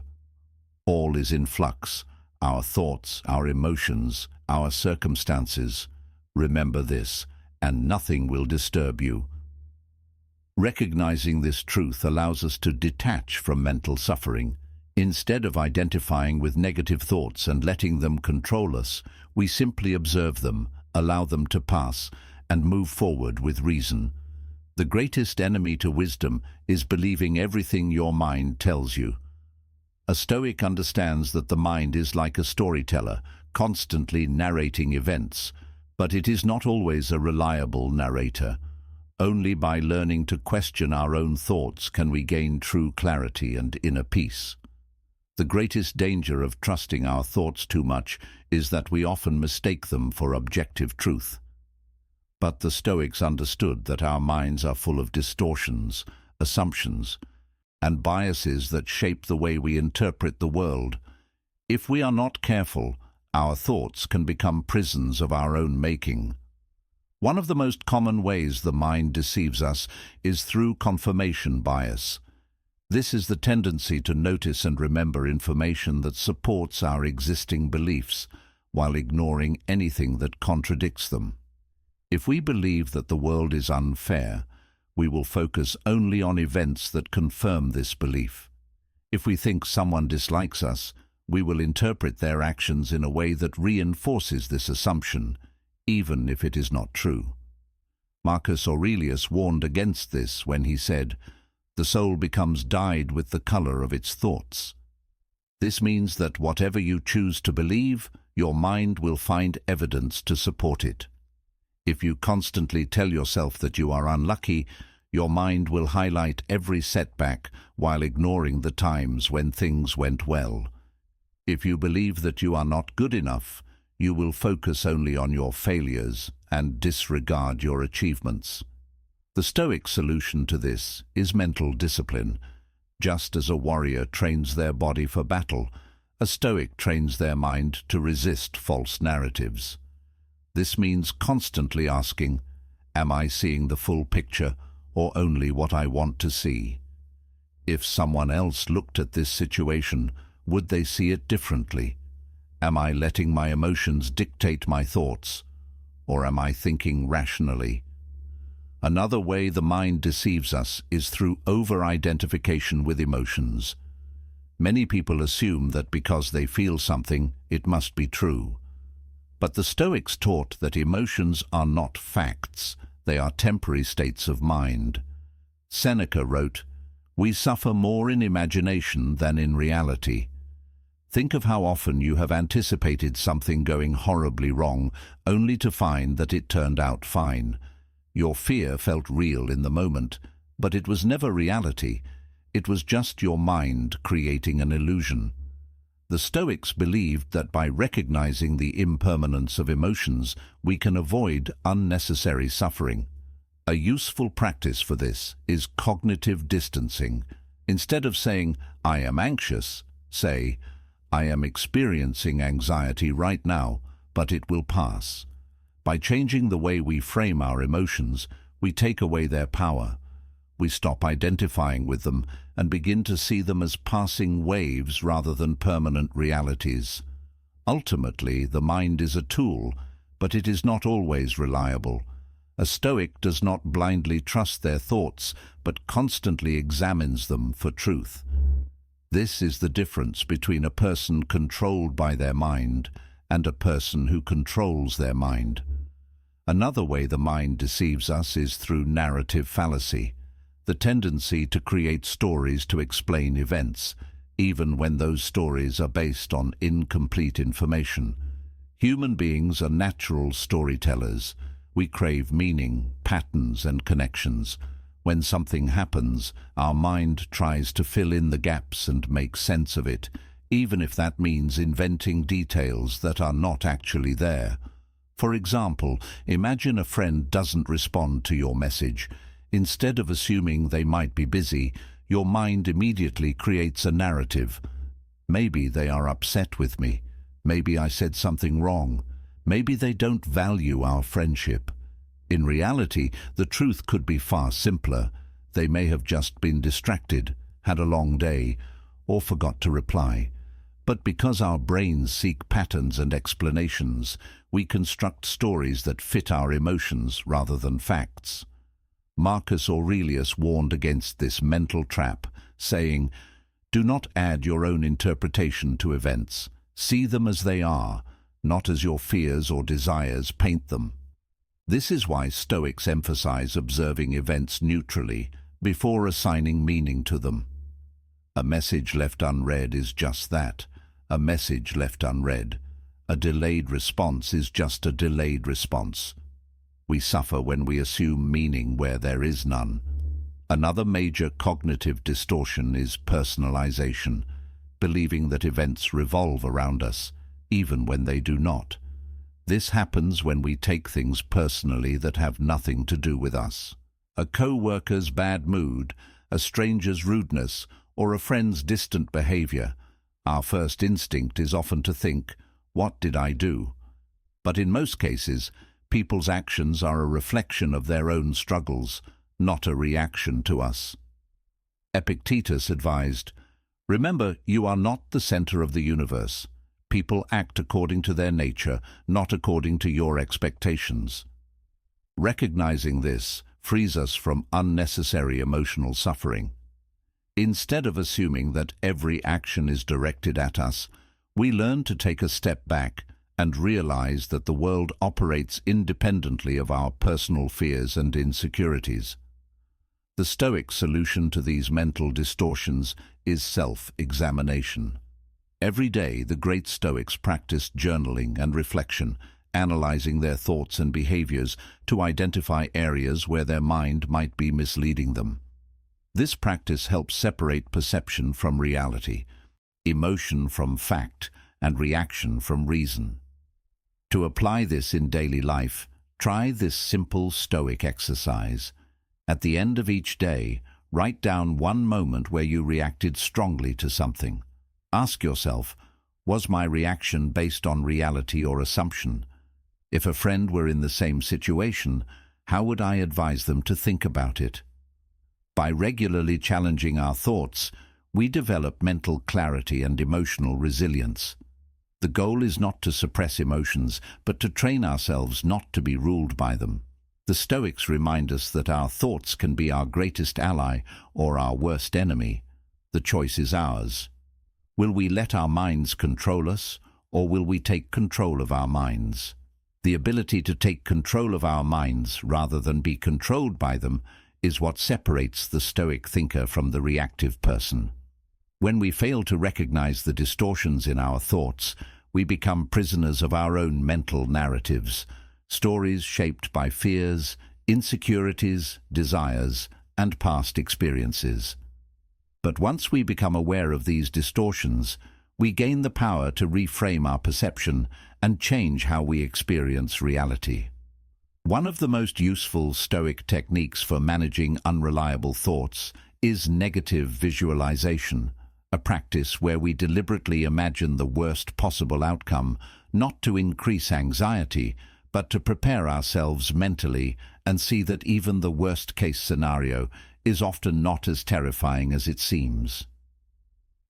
All is in flux, our thoughts, our emotions, our circumstances. Remember this, and nothing will disturb you." Recognizing this truth allows us to detach from mental suffering. Instead of identifying with negative thoughts and letting them control us, we simply observe them, allow them to pass, and move forward with reason. The greatest enemy to wisdom is believing everything your mind tells you. A Stoic understands that the mind is like a storyteller, constantly narrating events, but it is not always a reliable narrator. Only by learning to question our own thoughts can we gain true clarity and inner peace. The greatest danger of trusting our thoughts too much is that we often mistake them for objective truth. But the Stoics understood that our minds are full of distortions, assumptions, and biases that shape the way we interpret the world. If we are not careful, our thoughts can become prisons of our own making. One of the most common ways the mind deceives us is through confirmation bias. This is the tendency to notice and remember information that supports our existing beliefs, while ignoring anything that contradicts them. If we believe that the world is unfair, we will focus only on events that confirm this belief. If we think someone dislikes us, we will interpret their actions in a way that reinforces this assumption, even if it is not true. Marcus Aurelius warned against this when he said, "The soul becomes dyed with the color of its thoughts." This means that whatever you choose to believe, your mind will find evidence to support it. If you constantly tell yourself that you are unlucky, your mind will highlight every setback while ignoring the times when things went well. If you believe that you are not good enough, you will focus only on your failures and disregard your achievements. The Stoic solution to this is mental discipline. Just as a warrior trains their body for battle, a Stoic trains their mind to resist false narratives. This means constantly asking, am I seeing the full picture or only what I want to see? If someone else looked at this situation, would they see it differently? Am I letting my emotions dictate my thoughts? or am I thinking rationally? Another way the mind deceives us is through over-identification with emotions. Many people assume that because they feel something, it must be true. But the Stoics taught that emotions are not facts, they are temporary states of mind. Seneca wrote, "We suffer more in imagination than in reality." Think of how often you have anticipated something going horribly wrong, only to find that it turned out fine. Your fear felt real in the moment, but it was never reality. It was just your mind creating an illusion. The Stoics believed that by recognizing the impermanence of emotions, we can avoid unnecessary suffering. A useful practice for this is cognitive distancing. Instead of saying, "I am anxious," say, "I am experiencing anxiety right now, but it will pass." By changing the way we frame our emotions, we take away their power. We stop identifying with them and begin to see them as passing waves rather than permanent realities. Ultimately, the mind is a tool, but it is not always reliable. A Stoic does not blindly trust their thoughts, but constantly examines them for truth. This is the difference between a person controlled by their mind and a person who controls their mind. Another way the mind deceives us is through narrative fallacy, the tendency to create stories to explain events, even when those stories are based on incomplete information. Human beings are natural storytellers. We crave meaning, patterns, and connections. When something happens, our mind tries to fill in the gaps and make sense of it, even if that means inventing details that are not actually there. For example, imagine a friend doesn't respond to your message. Instead of assuming they might be busy, your mind immediately creates a narrative. Maybe they are upset with me. Maybe I said something wrong. Maybe they don't value our friendship. In reality, the truth could be far simpler. They may have just been distracted, had a long day, or forgot to reply. But because our brains seek patterns and explanations, we construct stories that fit our emotions rather than facts. Marcus Aurelius warned against this mental trap, saying, "Do not add your own interpretation to events. See them as they are, not as your fears or desires paint them." This is why Stoics emphasize observing events neutrally before assigning meaning to them. A message left unread is just that, a message left unread. A delayed response is just a delayed response. We suffer when we assume meaning where there is none. Another major cognitive distortion is personalization, believing that events revolve around us, even when they do not. This happens when we take things personally that have nothing to do with us. A co-worker's bad mood, a stranger's rudeness, or a friend's distant behavior. Our first instinct is often to think, "What did I do?" But in most cases, people's actions are a reflection of their own struggles, not a reaction to us. Epictetus advised, "Remember, you are not the center of the universe. People act according to their nature, not according to your expectations." Recognizing this frees us from unnecessary emotional suffering. Instead of assuming that every action is directed at us, we learn to take a step back and realize that the world operates independently of our personal fears and insecurities. The Stoic solution to these mental distortions is self-examination. Every day, the great Stoics practiced journaling and reflection, analyzing their thoughts and behaviors to identify areas where their mind might be misleading them. This practice helps separate perception from reality, emotion from fact, and reaction from reason. To apply this in daily life, try this simple Stoic exercise. At the end of each day, write down one moment where you reacted strongly to something. Ask yourself, was my reaction based on reality or assumption? If a friend were in the same situation, how would I advise them to think about it? By regularly challenging our thoughts, we develop mental clarity and emotional resilience. The goal is not to suppress emotions, but to train ourselves not to be ruled by them. The Stoics remind us that our thoughts can be our greatest ally or our worst enemy. The choice is ours. Will we let our minds control us, or will we take control of our minds? The ability to take control of our minds rather than be controlled by them is what separates the Stoic thinker from the reactive person. When we fail to recognize the distortions in our thoughts, we become prisoners of our own mental narratives, stories shaped by fears, insecurities, desires, and past experiences. But once we become aware of these distortions, we gain the power to reframe our perception and change how we experience reality. One of the most useful Stoic techniques for managing unreliable thoughts is negative visualization, a practice where we deliberately imagine the worst possible outcome, not to increase anxiety, but to prepare ourselves mentally and see that even the worst-case scenario is often not as terrifying as it seems.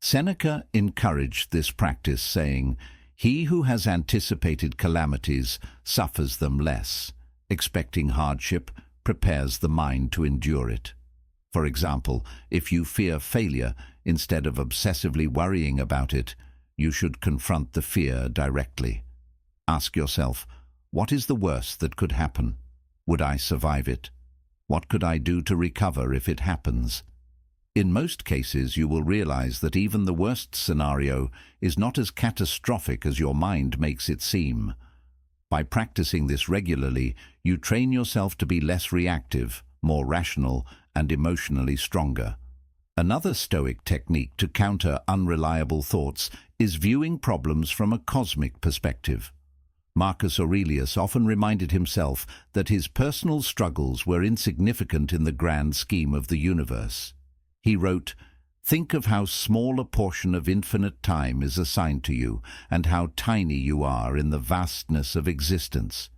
Seneca encouraged this practice, saying, "He who has anticipated calamities suffers them less. Expecting hardship prepares the mind to endure it." For example, if you fear failure, instead of obsessively worrying about it, you should confront the fear directly. Ask yourself, what is the worst that could happen? Would I survive it? What could I do to recover if it happens? In most cases, you will realize that even the worst scenario is not as catastrophic as your mind makes it seem. By practicing this regularly, you train yourself to be less reactive, more rational, and emotionally stronger. Another Stoic technique to counter unreliable thoughts is viewing problems from a cosmic perspective. Marcus Aurelius often reminded himself that his personal struggles were insignificant in the grand scheme of the universe. He wrote, "Think of how small a portion of infinite time is assigned to you, and how tiny you are in the vastness of existence."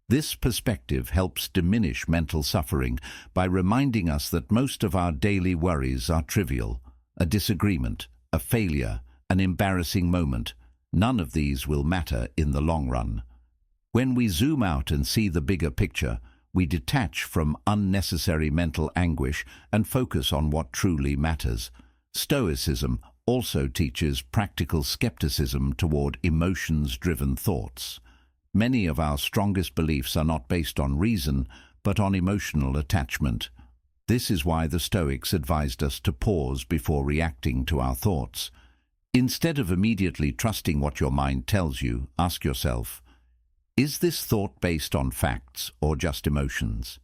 This perspective helps diminish mental suffering by reminding us that most of our daily worries are trivial. A disagreement, a failure, an embarrassing moment, none of these will matter in the long run. When we zoom out and see the bigger picture, we detach from unnecessary mental anguish and focus on what truly matters. Stoicism also teaches practical skepticism toward emotions-driven thoughts. Many of our strongest beliefs are not based on reason, but on emotional attachment. This is why the Stoics advised us to pause before reacting to our thoughts. Instead of immediately trusting what your mind tells you, ask yourself, is this thought based on facts or just emotions?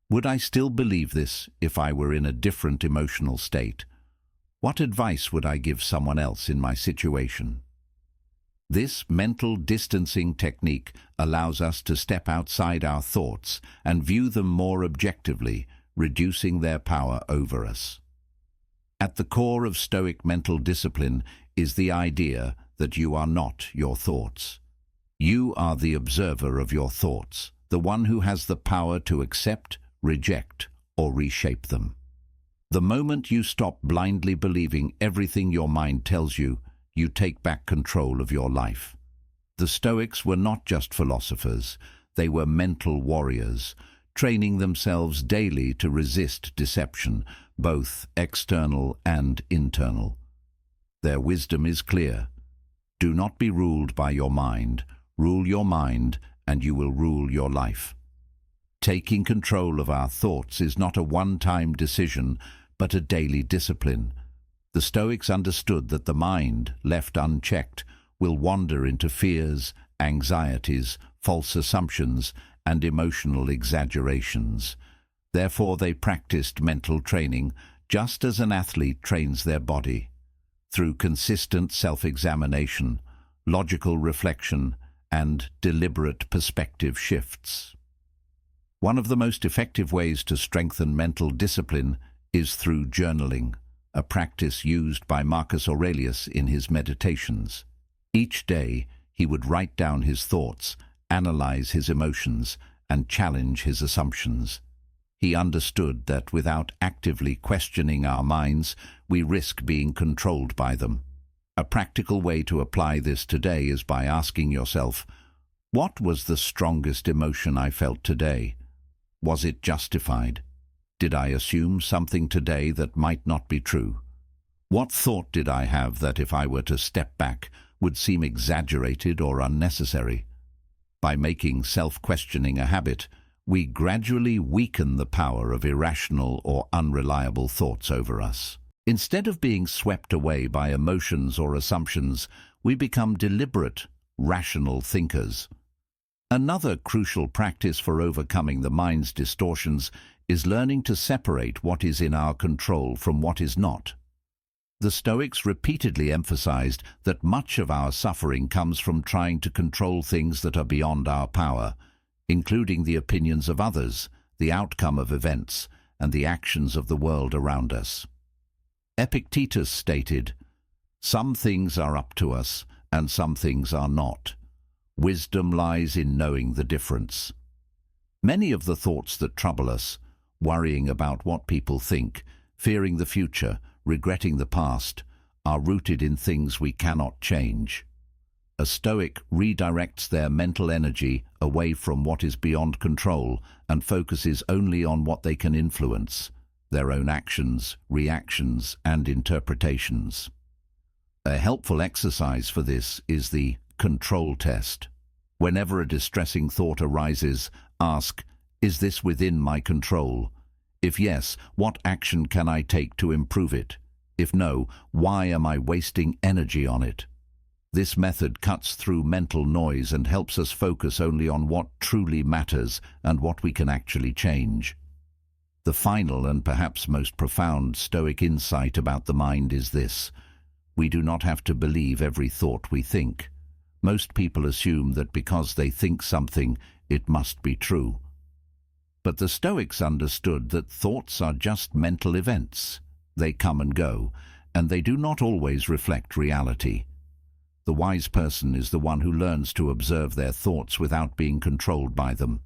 Would I still believe this if I were in a different emotional state? What advice would I give someone else in my situation? This mental distancing technique allows us to step outside our thoughts and view them more objectively, reducing their power over us. At the core of Stoic mental discipline is the idea that you are not your thoughts. You are the observer of your thoughts, the one who has the power to accept, reject, or reshape them. The moment you stop blindly believing everything your mind tells you, you take back control of your life. The Stoics were not just philosophers, they were mental warriors, training themselves daily to resist deception, both external and internal. Their wisdom is clear. Do not be ruled by your mind. Rule your mind, and you will rule your life. Taking control of our thoughts is not a one-time decision, but a daily discipline. The Stoics understood that the mind, left unchecked, will wander into fears, anxieties, false assumptions, and emotional exaggerations. Therefore, they practiced mental training, just as an athlete trains their body, through consistent self-examination, logical reflection, and deliberate perspective shifts. One of the most effective ways to strengthen mental discipline is through journaling, a practice used by Marcus Aurelius in his meditations. Each day, he would write down his thoughts, analyze his emotions, and challenge his assumptions. He understood that without actively questioning our minds, we risk being controlled by them. A practical way to apply this today is by asking yourself, what was the strongest emotion I felt today? Was it justified? Did I assume something today that might not be true? What thought did I have that, if I were to step back, would seem exaggerated or unnecessary? By making self-questioning a habit, we gradually weaken the power of irrational or unreliable thoughts over us. Instead of being swept away by emotions or assumptions, we become deliberate, rational thinkers. Another crucial practice for overcoming the mind's distortions is learning to separate what is in our control from what is not. The Stoics repeatedly emphasized that much of our suffering comes from trying to control things that are beyond our power, including the opinions of others, the outcome of events, and the actions of the world around us. Epictetus stated, "Some things are up to us, and some things are not. Wisdom lies in knowing the difference." Many of the thoughts that trouble us, worrying about what people think, fearing the future, regretting the past, are rooted in things we cannot change. A Stoic redirects their mental energy away from what is beyond control and focuses only on what they can influence, their own actions, reactions, and interpretations. A helpful exercise for this is the control test. Whenever a distressing thought arises, ask, "Is this within my control? If yes, what action can I take to improve it? If no, why am I wasting energy on it?" This method cuts through mental noise and helps us focus only on what truly matters and what we can actually change. The final and perhaps most profound Stoic insight about the mind is this: we do not have to believe every thought we think. Most people assume that because they think something, it must be true. But the Stoics understood that thoughts are just mental events. They come and go, and they do not always reflect reality. The wise person is the one who learns to observe their thoughts without being controlled by them.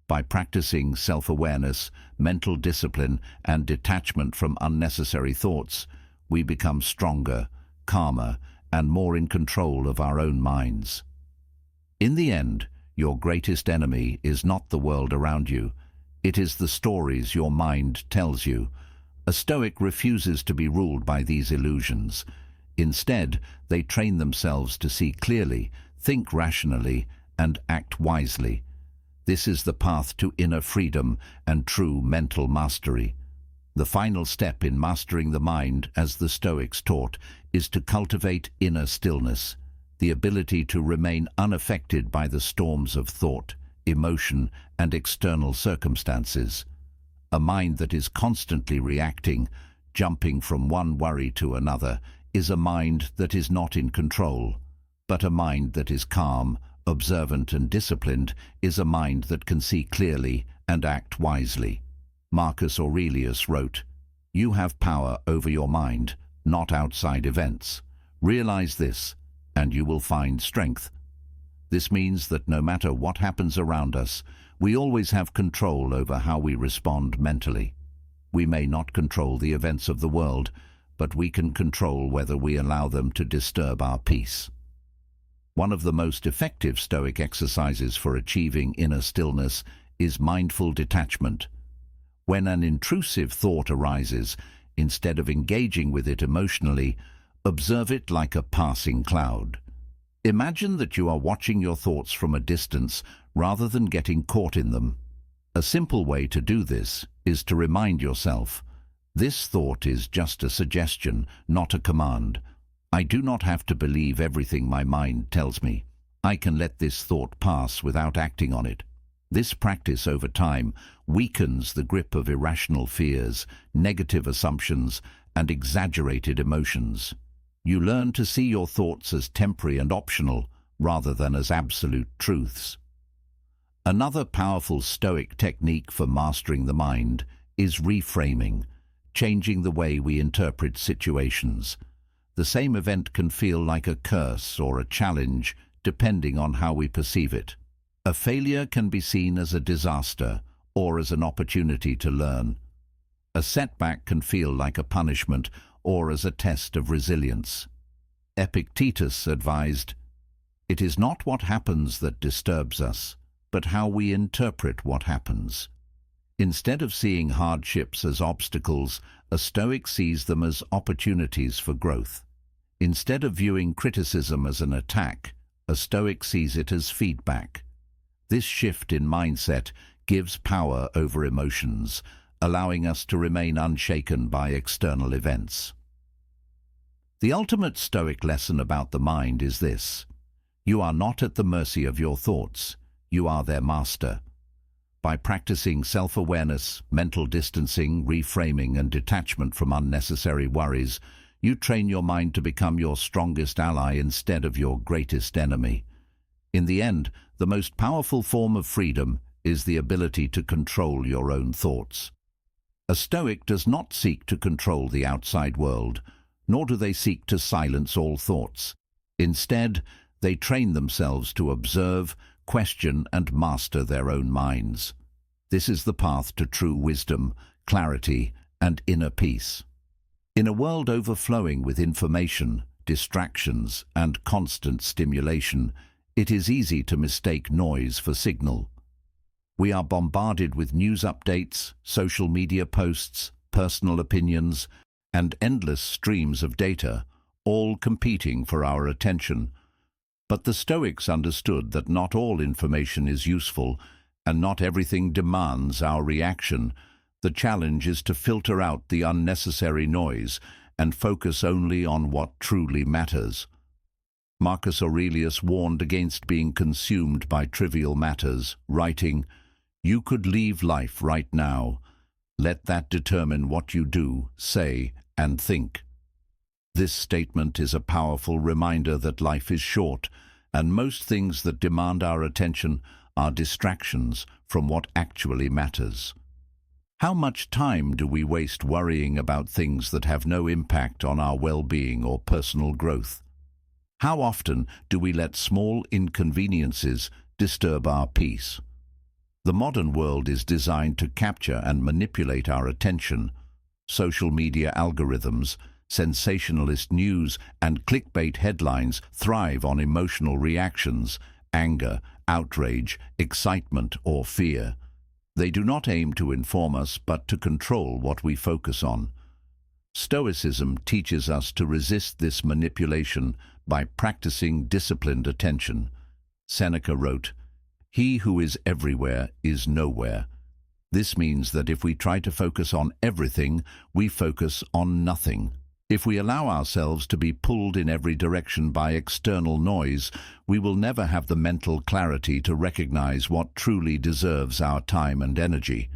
By practicing self-awareness, mental discipline, and detachment from unnecessary thoughts, we become stronger, calmer, and more in control of our own minds. In the end, your greatest enemy is not the world around you. It is the stories your mind tells you. A Stoic refuses to be ruled by these illusions. Instead, they train themselves to see clearly, think rationally, and act wisely. This is the path to inner freedom and true mental mastery. The final step in mastering the mind, as the Stoics taught, is to cultivate inner stillness, the ability to remain unaffected by the storms of thought, emotion, and external circumstances. A mind that is constantly reacting, jumping from one worry to another, is a mind that is not in control. But a mind that is calm, observant, and disciplined is a mind that can see clearly and act wisely. Marcus Aurelius wrote, "You have power over your mind, not outside events. Realize this, and you will find strength." This means that no matter what happens around us, we always have control over how we respond mentally. We may not control the events of the world, but we can control whether we allow them to disturb our peace. One of the most effective Stoic exercises for achieving inner stillness is mindful detachment. When an intrusive thought arises, instead of engaging with it emotionally, observe it like a passing cloud. Imagine that you are watching your thoughts from a distance rather than getting caught in them. A simple way to do this is to remind yourself, "This thought is just a suggestion, not a command. I do not have to believe everything my mind tells me. I can let this thought pass without acting on it." This practice over time weakens the grip of irrational fears, negative assumptions, and exaggerated emotions. You learn to see your thoughts as temporary and optional, rather than as absolute truths. Another powerful Stoic technique for mastering the mind is reframing, changing the way we interpret situations. The same event can feel like a curse or a challenge, depending on how we perceive it. A failure can be seen as a disaster or as an opportunity to learn. A setback can feel like a punishment or as a test of resilience. Epictetus advised, "It is not what happens that disturbs us, but how we interpret what happens." Instead of seeing hardships as obstacles, a Stoic sees them as opportunities for growth. Instead of viewing criticism as an attack, a Stoic sees it as feedback. This shift in mindset gives power over emotions, allowing us to remain unshaken by external events. The ultimate Stoic lesson about the mind is this: you are not at the mercy of your thoughts, you are their master. By practicing self-awareness, mental distancing, reframing, and detachment from unnecessary worries, you train your mind to become your strongest ally instead of your greatest enemy. In the end, the most powerful form of freedom is the ability to control your own thoughts. A Stoic does not seek to control the outside world, nor do they seek to silence all thoughts. Instead, they train themselves to observe, question, and master their own minds. This is the path to true wisdom, clarity, and inner peace. In a world overflowing with information, distractions, and constant stimulation, it is easy to mistake noise for signal. We are bombarded with news updates, social media posts, personal opinions, and endless streams of data, all competing for our attention. But the Stoics understood that not all information is useful, and not everything demands our reaction. The challenge is to filter out the unnecessary noise and focus only on what truly matters. Marcus Aurelius warned against being consumed by trivial matters, writing, "You could leave life right now. Let that determine what you do, say, and think." This statement is a powerful reminder that life is short, and most things that demand our attention are distractions from what actually matters. How much time do we waste worrying about things that have no impact on our well-being or personal growth? How often do we let small inconveniences disturb our peace? The modern world is designed to capture and manipulate our attention. Social media algorithms, sensationalist news, and clickbait headlines thrive on emotional reactions, anger, outrage, excitement, or fear. They do not aim to inform us, but to control what we focus on. Stoicism teaches us to resist this manipulation by practicing disciplined attention. Seneca wrote, "He who is everywhere is nowhere." This means that if we try to focus on everything, we focus on nothing. If we allow ourselves to be pulled in every direction by external noise, we will never have the mental clarity to recognize what truly deserves our time and energy.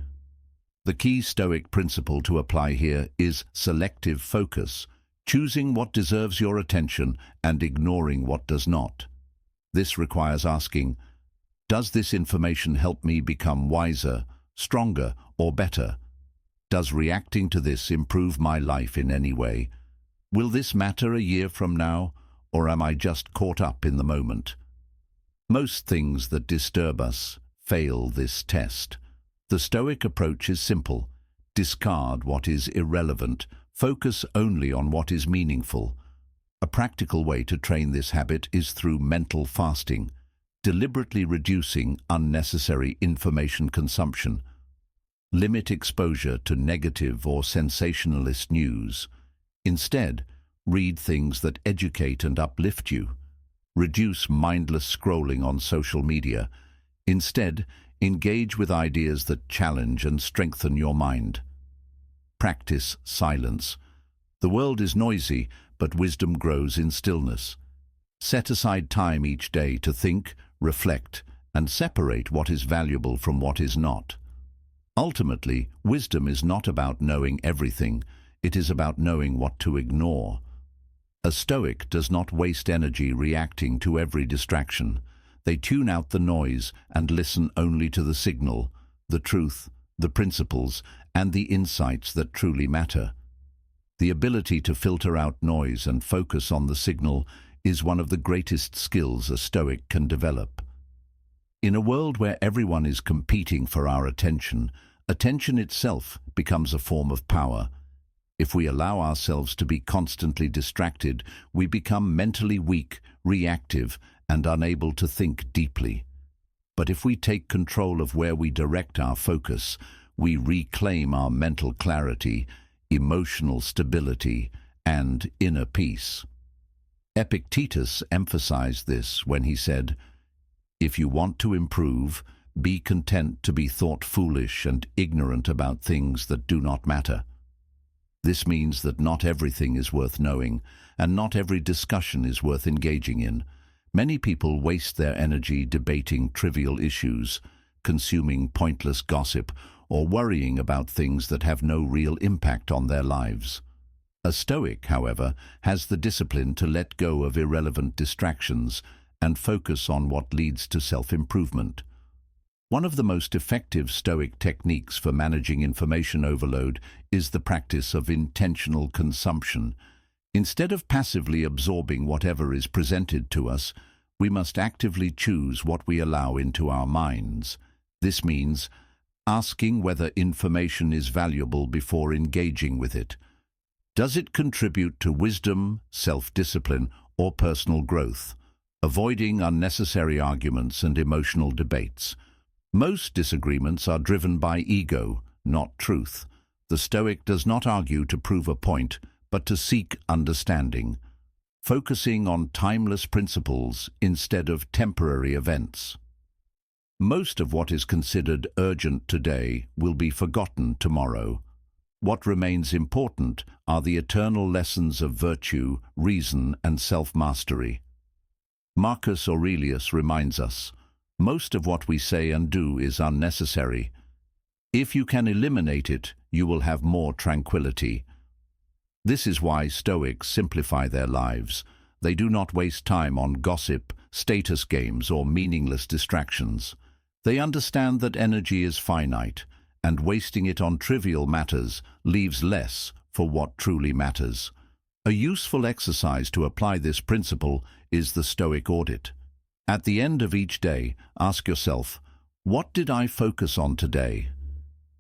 The key Stoic principle to apply here is selective focus, choosing what deserves your attention and ignoring what does not. This requires asking, does this information help me become wiser, stronger, or better? Does reacting to this improve my life in any way? Will this matter a year from now, or am I just caught up in the moment? Most things that disturb us fail this test. The Stoic approach is simple. Discard what is irrelevant. Focus only on what is meaningful. A practical way to train this habit is through mental fasting, deliberately reducing unnecessary information consumption. Limit exposure to negative or sensationalist news. Instead, read things that educate and uplift you. Reduce mindless scrolling on social media. Instead, engage with ideas that challenge and strengthen your mind. Practice silence. The world is noisy, but wisdom grows in stillness. Set aside time each day to think, reflect, and separate what is valuable from what is not. Ultimately, wisdom is not about knowing everything. It is about knowing what to ignore. A Stoic does not waste energy reacting to every distraction. They tune out the noise and listen only to the signal, the truth, the principles, and the insights that truly matter. The ability to filter out noise and focus on the signal is one of the greatest skills a Stoic can develop. In a world where everyone is competing for our attention, attention itself becomes a form of power. If we allow ourselves to be constantly distracted, we become mentally weak, reactive, and unable to think deeply. But if we take control of where we direct our focus, we reclaim our mental clarity, emotional stability, and inner peace. Epictetus emphasized this when he said, "If you want to improve, be content to be thought foolish and ignorant about things that do not matter." This means that not everything is worth knowing, and not every discussion is worth engaging in. Many people waste their energy debating trivial issues, consuming pointless gossip, or worrying about things that have no real impact on their lives. A Stoic, however, has the discipline to let go of irrelevant distractions and focus on what leads to self-improvement. One of the most effective Stoic techniques for managing information overload is the practice of intentional consumption. Instead of passively absorbing whatever is presented to us, we must actively choose what we allow into our minds. This means asking whether information is valuable before engaging with it. Does it contribute to wisdom, self-discipline, or personal growth? Avoiding unnecessary arguments and emotional debates. Most disagreements are driven by ego, not truth. The Stoic does not argue to prove a point, but to seek understanding, focusing on timeless principles instead of temporary events. Most of what is considered urgent today will be forgotten tomorrow. What remains important are the eternal lessons of virtue, reason, and self-mastery. Marcus Aurelius reminds us, most of what we say and do is unnecessary. If you can eliminate it, you will have more tranquility. This is why Stoics simplify their lives. They do not waste time on gossip, status games, or meaningless distractions. They understand that energy is finite, and wasting it on trivial matters leaves less for what truly matters. A useful exercise to apply this principle is the Stoic audit. At the end of each day, ask yourself, what did I focus on today?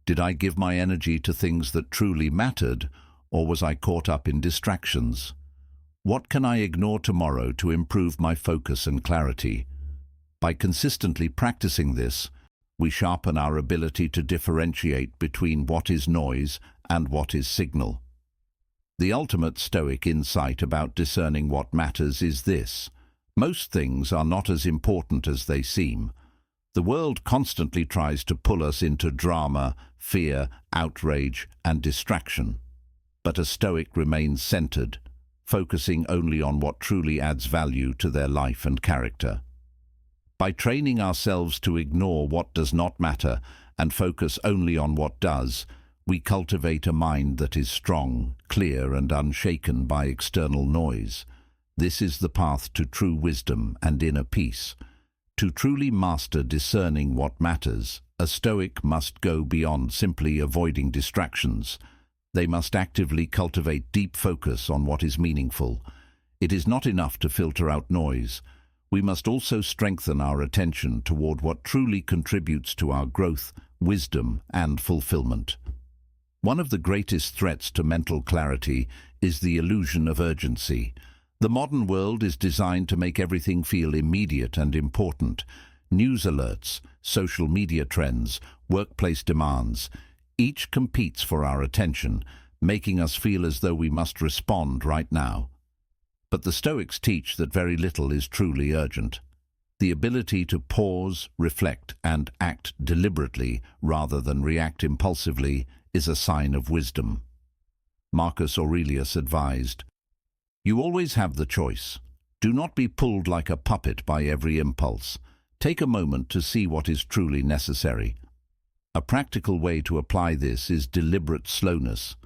Did I give my energy to things that truly mattered, or was I caught up in distractions? What can I ignore tomorrow to improve my focus and clarity? By consistently practicing this, we sharpen our ability to differentiate between what is noise and what is signal. The ultimate Stoic insight about discerning what matters is this: most things are not as important as they seem. The world constantly tries to pull us into drama, fear, outrage, and distraction. But a Stoic remains centered, focusing only on what truly adds value to their life and character. By training ourselves to ignore what does not matter and focus only on what does, we cultivate a mind that is strong, clear, and unshaken by external noise. This is the path to true wisdom and inner peace. To truly master discerning what matters, a Stoic must go beyond simply avoiding distractions. They must actively cultivate deep focus on what is meaningful. It is not enough to filter out noise. We must also strengthen our attention toward what truly contributes to our growth, wisdom, and fulfillment. One of the greatest threats to mental clarity is the illusion of urgency. The modern world is designed to make everything feel immediate and important. News alerts, social media trends, workplace demands, each competes for our attention, making us feel as though we must respond right now. But the Stoics teach that very little is truly urgent. The ability to pause, reflect, and act deliberately rather than react impulsively is a sign of wisdom. Marcus Aurelius advised, "You always have the choice. Do not be pulled like a puppet by every impulse. Take a moment to see what is truly necessary." A practical way to apply this is deliberate slowness.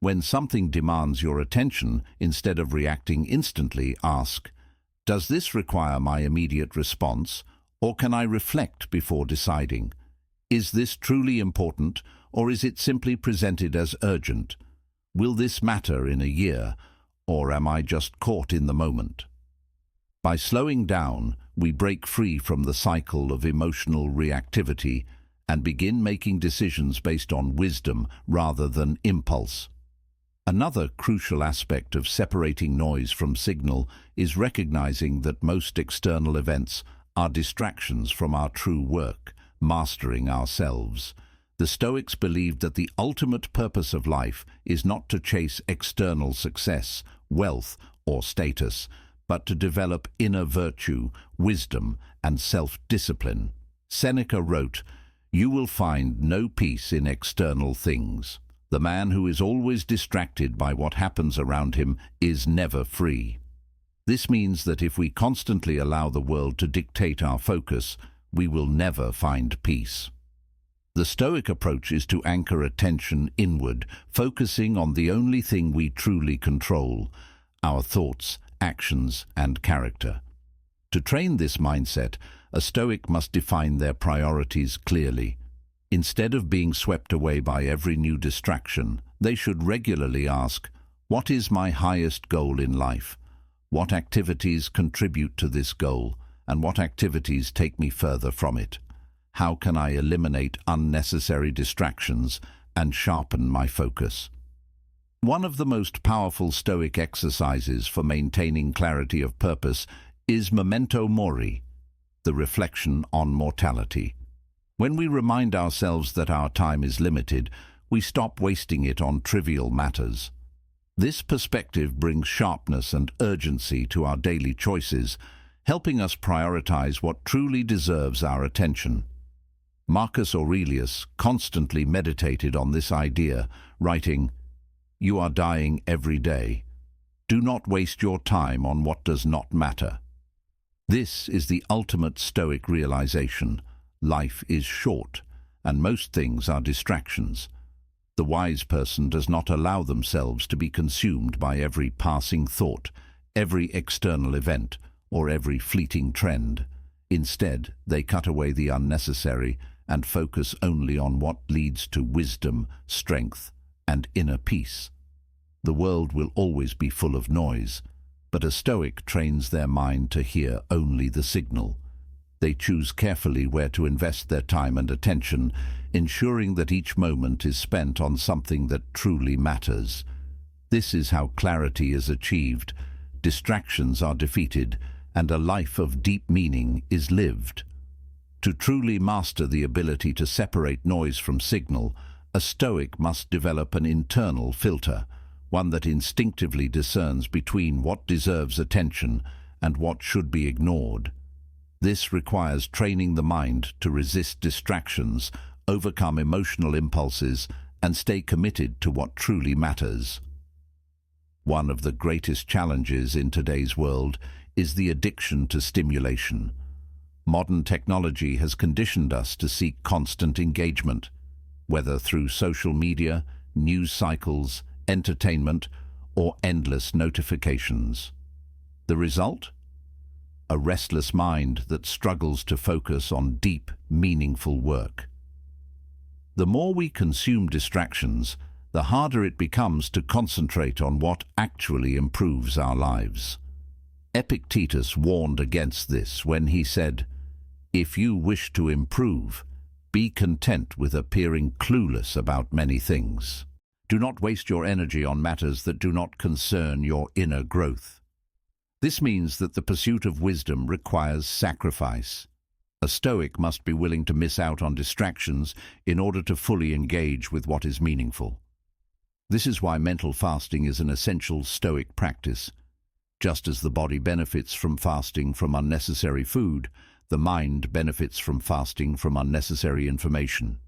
When something demands your attention, instead of reacting instantly, ask, "Does this require my immediate response, or can I reflect before deciding? Is this truly important, or is it simply presented as urgent? Will this matter in a year, or am I just caught in the moment?" By slowing down, we break free from the cycle of emotional reactivity and begin making decisions based on wisdom rather than impulse. Another crucial aspect of separating noise from signal is recognizing that most external events are distractions from our true work, mastering ourselves. The Stoics believed that the ultimate purpose of life is not to chase external success, wealth, or status, but to develop inner virtue, wisdom, and self-discipline. Seneca wrote, "You will find no peace in external things. The man who is always distracted by what happens around him is never free." This means that if we constantly allow the world to dictate our focus, we will never find peace. The Stoic approach is to anchor attention inward, focusing on the only thing we truly control, our thoughts, actions, and character. To train this mindset, a Stoic must define their priorities clearly. Instead of being swept away by every new distraction, they should regularly ask, "What is my highest goal in life? What activities contribute to this goal, and what activities take me further from it? How can I eliminate unnecessary distractions and sharpen my focus?" One of the most powerful Stoic exercises for maintaining clarity of purpose is memento mori, the reflection on mortality. When we remind ourselves that our time is limited, we stop wasting it on trivial matters. This perspective brings sharpness and urgency to our daily choices, helping us prioritize what truly deserves our attention. Marcus Aurelius constantly meditated on this idea, writing, "You are dying every day. Do not waste your time on what does not matter." This is the ultimate Stoic realization. Life is short, and most things are distractions. The wise person does not allow themselves to be consumed by every passing thought, every external event, or every fleeting trend. Instead, they cut away the unnecessary and focus only on what leads to wisdom, strength, and inner peace. The world will always be full of noise, but a Stoic trains their mind to hear only the signal. They choose carefully where to invest their time and attention, ensuring that each moment is spent on something that truly matters. This is how clarity is achieved, distractions are defeated, and a life of deep meaning is lived. To truly master the ability to separate noise from signal, a Stoic must develop an internal filter, one that instinctively discerns between what deserves attention and what should be ignored. This requires training the mind to resist distractions, overcome emotional impulses, and stay committed to what truly matters. One of the greatest challenges in today's world is the addiction to stimulation. Modern technology has conditioned us to seek constant engagement, whether through social media, news cycles, entertainment, or endless notifications. The result? A restless mind that struggles to focus on deep, meaningful work. The more we consume distractions, the harder it becomes to concentrate on what actually improves our lives. Epictetus warned against this when he said, "If you wish to improve, be content with appearing clueless about many things. Do not waste your energy on matters that do not concern your inner growth." This means that the pursuit of wisdom requires sacrifice. A Stoic must be willing to miss out on distractions in order to fully engage with what is meaningful. This is why mental fasting is an essential Stoic practice. Just as the body benefits from fasting from unnecessary food, the mind benefits from fasting from unnecessary information.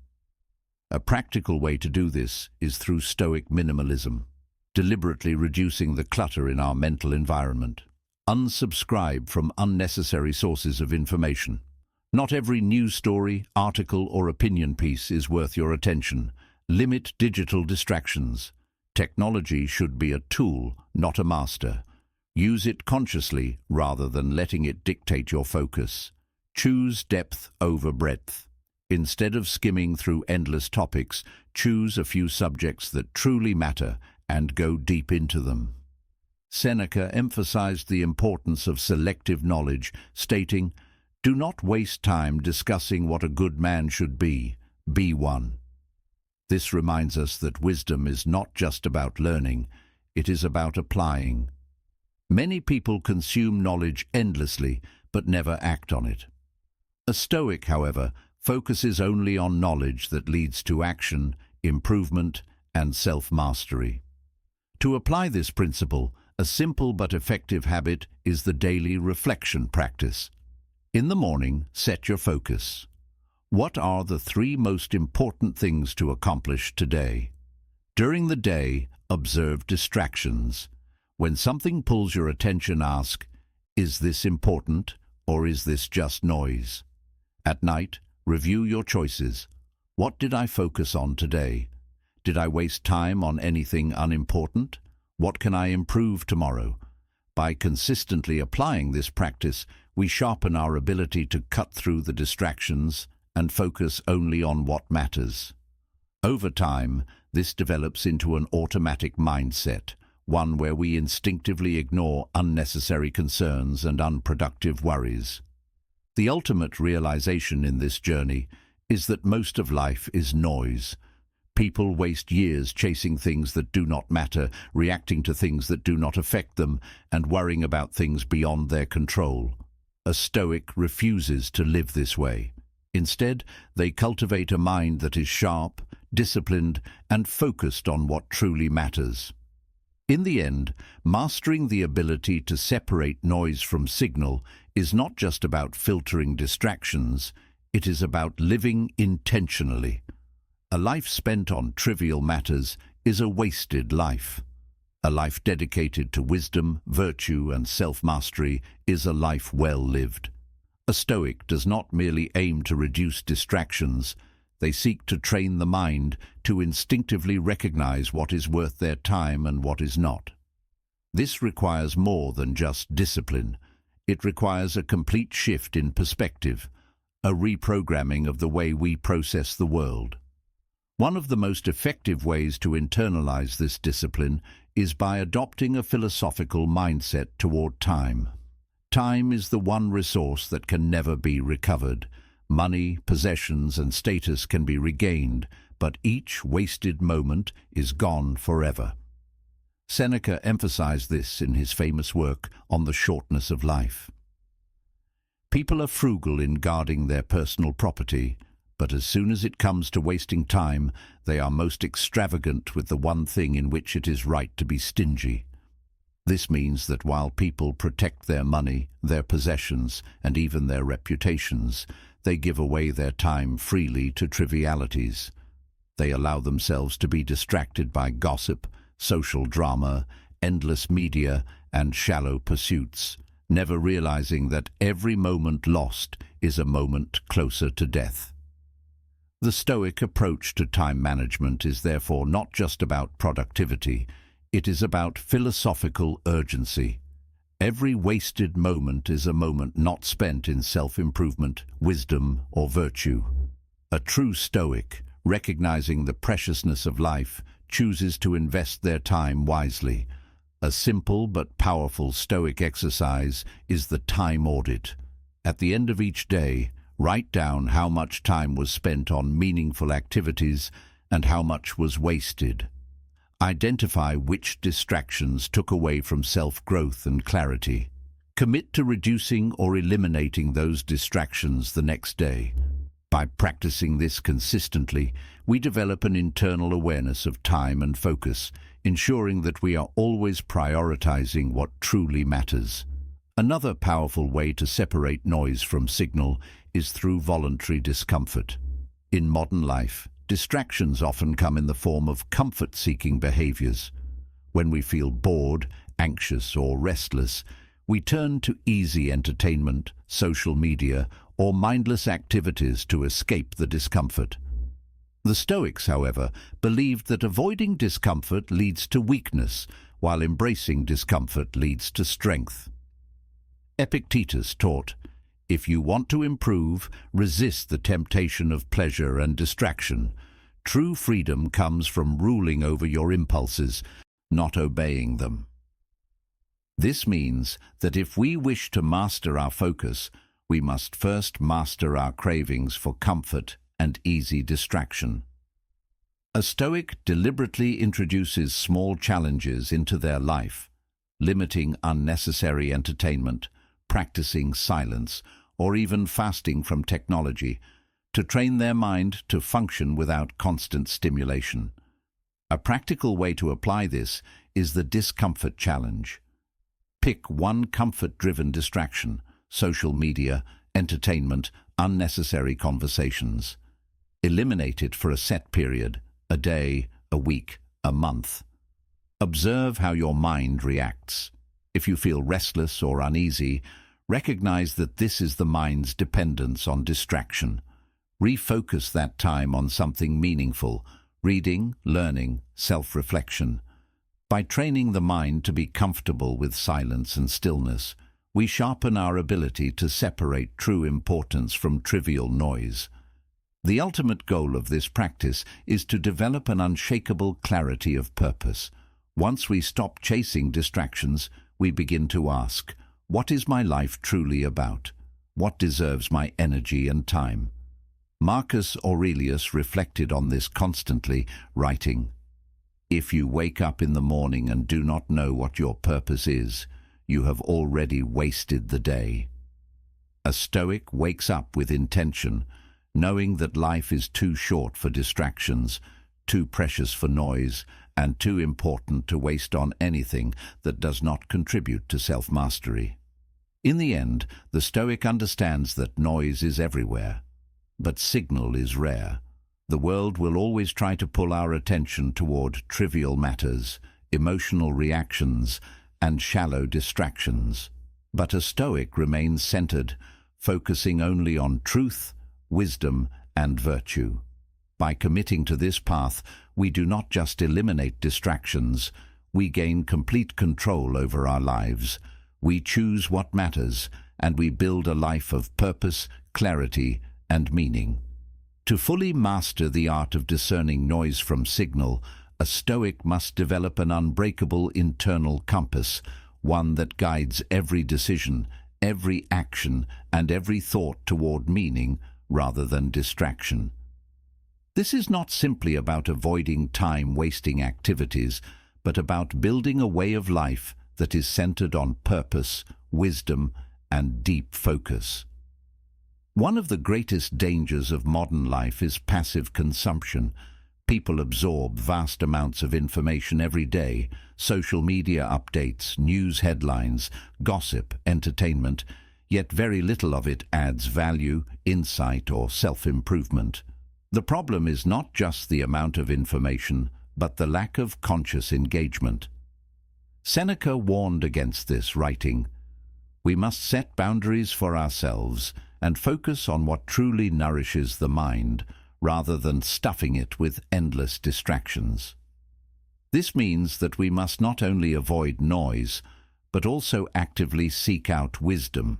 A practical way to do this is through Stoic minimalism, deliberately reducing the clutter in our mental environment. Unsubscribe from unnecessary sources of information. Not every news story, article, or opinion piece is worth your attention. Limit digital distractions. Technology should be a tool, not a master. Use it consciously rather than letting it dictate your focus. Choose depth over breadth. Instead of skimming through endless topics, choose a few subjects that truly matter and go deep into them. Seneca emphasized the importance of selective knowledge, stating, "Do not waste time discussing what a good man should be one." This reminds us that wisdom is not just about learning, it is about applying. Many people consume knowledge endlessly, but never act on it. A Stoic, however, focuses only on knowledge that leads to action, improvement, and self-mastery. To apply this principle, a simple but effective habit is the daily reflection practice. In the morning, set your focus. What are the 3 most important things to accomplish today? During the day, observe distractions. When something pulls your attention, ask, is this important or is this just noise? At night, review your choices. What did I focus on today? Did I waste time on anything unimportant? What can I improve tomorrow? By consistently applying this practice, we sharpen our ability to cut through the distractions and focus only on what matters. Over time, this develops into an automatic mindset, one where we instinctively ignore unnecessary concerns and unproductive worries. The ultimate realization in this journey is that most of life is noise. People waste years chasing things that do not matter, reacting to things that do not affect them, and worrying about things beyond their control. A Stoic refuses to live this way. Instead, they cultivate a mind that is sharp, disciplined, and focused on what truly matters. In the end, mastering the ability to separate noise from signal is not just about filtering distractions, it is about living intentionally. A life spent on trivial matters is a wasted life. A life dedicated to wisdom, virtue, and self-mastery is a life well lived. A Stoic does not merely aim to reduce distractions, they seek to train the mind to instinctively recognize what is worth their time and what is not. This requires more than just discipline. It requires a complete shift in perspective, a reprogramming of the way we process the world. One of the most effective ways to internalize this discipline is by adopting a philosophical mindset toward time. Time is the one resource that can never be recovered. Money, possessions, and status can be regained, but each wasted moment is gone forever. Seneca emphasized this in his famous work on the shortness of life. People are frugal in guarding their personal property, but as soon as it comes to wasting time, they are most extravagant with the one thing in which it is right to be stingy. This means that while people protect their money, their possessions, and even their reputations, they give away their time freely to trivialities. They allow themselves to be distracted by gossip, social drama, endless media, and shallow pursuits, never realizing that every moment lost is a moment closer to death. The Stoic approach to time management is therefore not just about productivity, it is about philosophical urgency. Every wasted moment is a moment not spent in self-improvement, wisdom, or virtue. A true Stoic, recognizing the preciousness of life, chooses to invest their time wisely. A simple but powerful Stoic exercise is the time audit. At the end of each day, write down how much time was spent on meaningful activities and how much was wasted. Identify which distractions took away from self-growth and clarity. Commit to reducing or eliminating those distractions the next day. By practicing this consistently, we develop an internal awareness of time and focus, ensuring that we are always prioritizing what truly matters. Another powerful way to separate noise from signal is through voluntary discomfort. In modern life, distractions often come in the form of comfort-seeking behaviors. When we feel bored, anxious, or restless, we turn to easy entertainment, social media, or mindless activities to escape the discomfort. The Stoics, however, believed that avoiding discomfort leads to weakness, while embracing discomfort leads to strength. Epictetus taught, "If you want to improve, resist the temptation of pleasure and distraction. True freedom comes from ruling over your impulses, not obeying them." This means that if we wish to master our focus, we must first master our cravings for comfort and easy distraction. A Stoic deliberately introduces small challenges into their life, limiting unnecessary entertainment, practicing silence, or even fasting from technology, to train their mind to function without constant stimulation. A practical way to apply this is the discomfort challenge. Pick one comfort-driven distraction: social media, entertainment, unnecessary conversations. Eliminate it for a set period, a day, a week, a month. Observe how your mind reacts. If you feel restless or uneasy, recognize that this is the mind's dependence on distraction. Refocus that time on something meaningful: reading, learning, self-reflection. By training the mind to be comfortable with silence and stillness, we sharpen our ability to separate true importance from trivial noise. The ultimate goal of this practice is to develop an unshakable clarity of purpose. Once we stop chasing distractions, we begin to ask, what is my life truly about? What deserves my energy and time? Marcus Aurelius reflected on this constantly, writing, "If you wake up in the morning and do not know what your purpose is, you have already wasted the day." A Stoic wakes up with intention, knowing that life is too short for distractions, too precious for noise, and too important to waste on anything that does not contribute to self-mastery. In the end, the Stoic understands that noise is everywhere, but signal is rare. The world will always try to pull our attention toward trivial matters, emotional reactions, and shallow distractions. But a Stoic remains centered, focusing only on truth, wisdom, and virtue. By committing to this path, we do not just eliminate distractions, we gain complete control over our lives. We choose what matters, and we build a life of purpose, clarity, and meaning. To fully master the art of discerning noise from signal, a Stoic must develop an unbreakable internal compass, one that guides every decision, every action, and every thought toward meaning rather than distraction. This is not simply about avoiding time-wasting activities, but about building a way of life that is centered on purpose, wisdom, and deep focus. One of the greatest dangers of modern life is passive consumption. People absorb vast amounts of information every day: social media updates, news headlines, gossip, entertainment, yet very little of it adds value, insight, or self-improvement. The problem is not just the amount of information, but the lack of conscious engagement. Seneca warned against this, writing, "We must set boundaries for ourselves and focus on what truly nourishes the mind, rather than stuffing it with endless distractions." This means that we must not only avoid noise, but also actively seek out wisdom.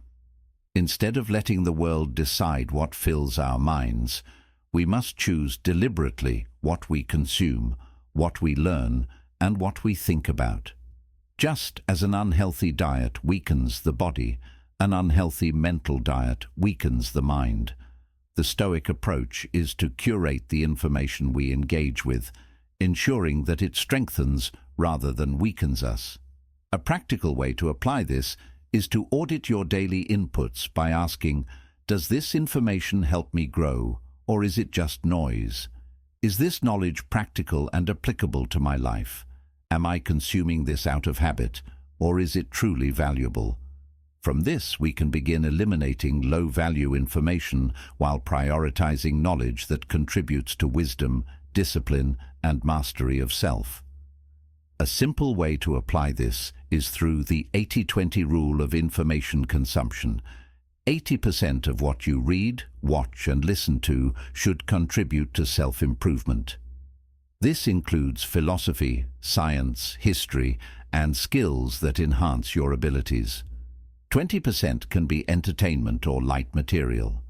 Instead of letting the world decide what fills our minds, we must choose deliberately what we consume, what we learn, and what we think about. Just as an unhealthy diet weakens the body, an unhealthy mental diet weakens the mind. The Stoic approach is to curate the information we engage with, ensuring that it strengthens rather than weakens us. A practical way to apply this is to audit your daily inputs by asking, does this information help me grow, or is it just noise? Is this knowledge practical and applicable to my life? Am I consuming this out of habit, or is it truly valuable? From this, we can begin eliminating low-value information while prioritizing knowledge that contributes to wisdom, discipline, and mastery of self. A simple way to apply this is through the 80-20 rule of information consumption. 80% of what you read, watch, and listen to should contribute to self-improvement. This includes philosophy, science, history, and skills that enhance your abilities. 20% can be entertainment or light material.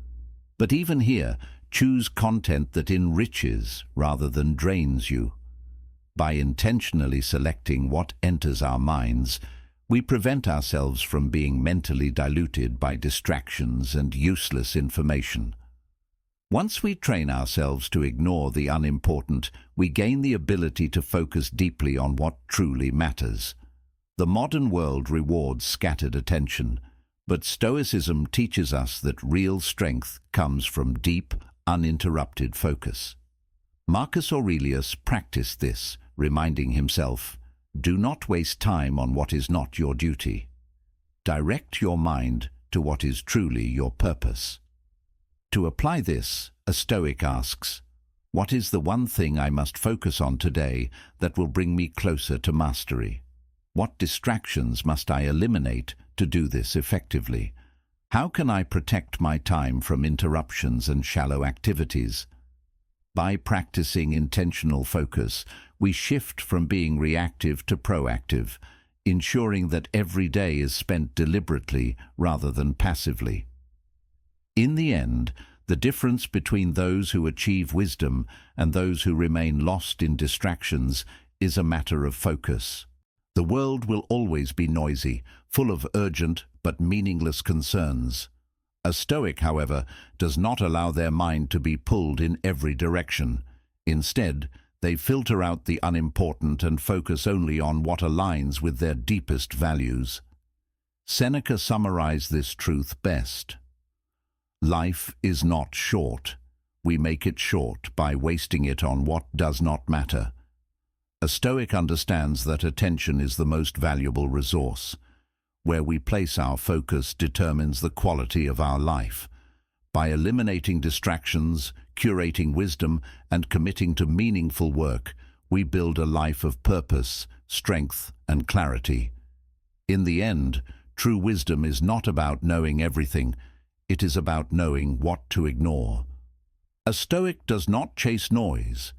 But even here, choose content that enriches rather than drains you. By intentionally selecting what enters our minds, we prevent ourselves from being mentally diluted by distractions and useless information. Once we train ourselves to ignore the unimportant, we gain the ability to focus deeply on what truly matters. The modern world rewards scattered attention, but Stoicism teaches us that real strength comes from deep, uninterrupted focus. Marcus Aurelius practiced this, reminding himself, "Do not waste time on what is not your duty. Direct your mind to what is truly your purpose." To apply this, a Stoic asks, "What is the one thing I must focus on today that will bring me closer to mastery? What distractions must I eliminate to do this effectively? How can I protect my time from interruptions and shallow activities?" By practicing intentional focus, we shift from being reactive to proactive, ensuring that every day is spent deliberately rather than passively. In the end, the difference between those who achieve wisdom and those who remain lost in distractions is a matter of focus. The world will always be noisy, full of urgent but meaningless concerns. A Stoic, however, does not allow their mind to be pulled in every direction. Instead, they filter out the unimportant and focus only on what aligns with their deepest values. Seneca summarized this truth best. "Life is not short. We make it short by wasting it on what does not matter." A Stoic understands that attention is the most valuable resource. Where we place our focus determines the quality of our life. By eliminating distractions, curating wisdom, and committing to meaningful work, we build a life of purpose, strength, and clarity. In the end, true wisdom is not about knowing everything. It is about knowing what to ignore. A Stoic does not chase noise.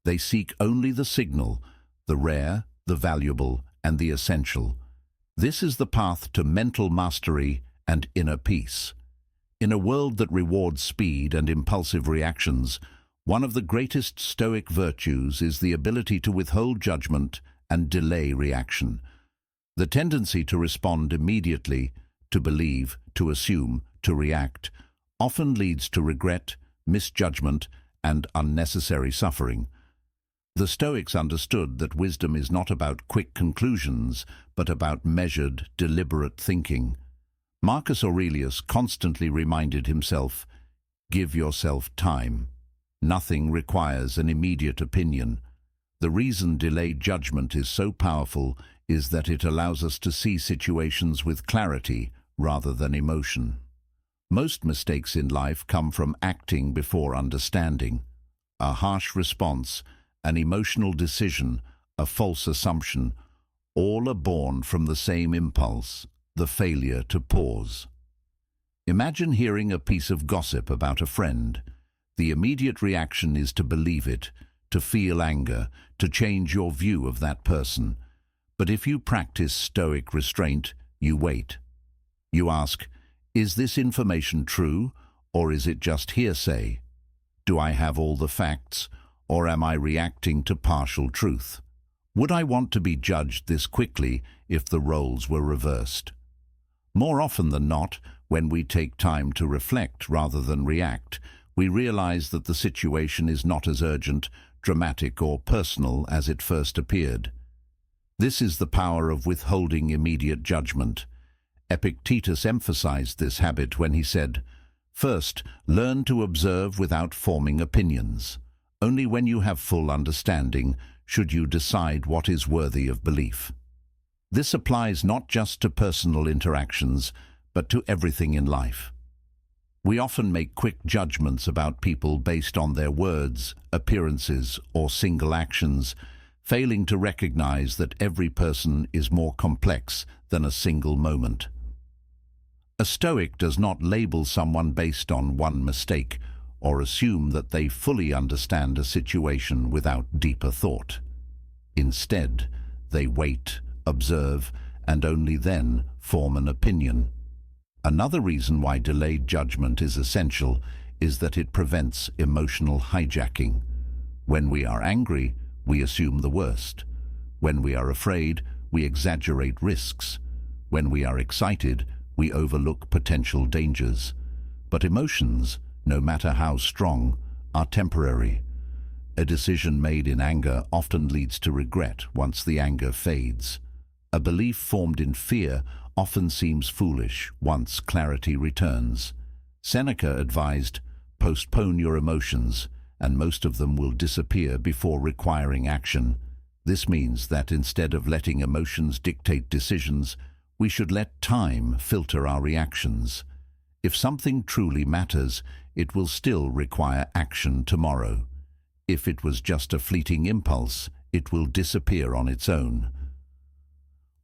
They seek only the signal, the rare, the valuable, and the essential. This is the path to mental mastery and inner peace. In a world that rewards speed and impulsive reactions, one of the greatest Stoic virtues is the ability to withhold judgment and delay reaction. The tendency to respond immediately, to believe, to assume, to react, often leads to regret, misjudgment, and unnecessary suffering. The Stoics understood that wisdom is not about quick conclusions, but about measured, deliberate thinking. Marcus Aurelius constantly reminded himself, "Give yourself time. Nothing requires an immediate opinion." The reason delayed judgment is so powerful is that it allows us to see situations with clarity rather than emotion. Most mistakes in life come from acting before understanding. A harsh response, an emotional decision, a false assumption, all are born from the same impulse, the failure to pause. Imagine hearing a piece of gossip about a friend. The immediate reaction is to believe it, to feel anger, to change your view of that person. But if you practice Stoic restraint, you wait. You ask, "Is this information true, or is it just hearsay? Do I have all the facts, or am I reacting to partial truth? Would I want to be judged this quickly if the roles were reversed?" More often than not, when we take time to reflect rather than react, we realize that the situation is not as urgent, dramatic, or personal as it first appeared. This is the power of withholding immediate judgment. Epictetus emphasized this habit when he said, "First, learn to observe without forming opinions. Only when you have full understanding should you decide what is worthy of belief." This applies not just to personal interactions, but to everything in life. We often make quick judgments about people based on their words, appearances, or single actions, failing to recognize that every person is more complex than a single moment. A Stoic does not label someone based on one mistake or assume that they fully understand a situation without deeper thought. Instead, they wait, observe, and only then form an opinion. Another reason why delayed judgment is essential is that it prevents emotional hijacking. When we are angry, we assume the worst. When we are afraid, we exaggerate risks. When we are excited, we overlook potential dangers. But emotions, no matter how strong, are temporary. A decision made in anger often leads to regret once the anger fades. A belief formed in fear often seems foolish once clarity returns. Seneca advised, "Postpone your emotions, and most of them will disappear before requiring action." This means that instead of letting emotions dictate decisions, we should let time filter our reactions. If something truly matters, it will still require action tomorrow. If it was just a fleeting impulse, it will disappear on its own.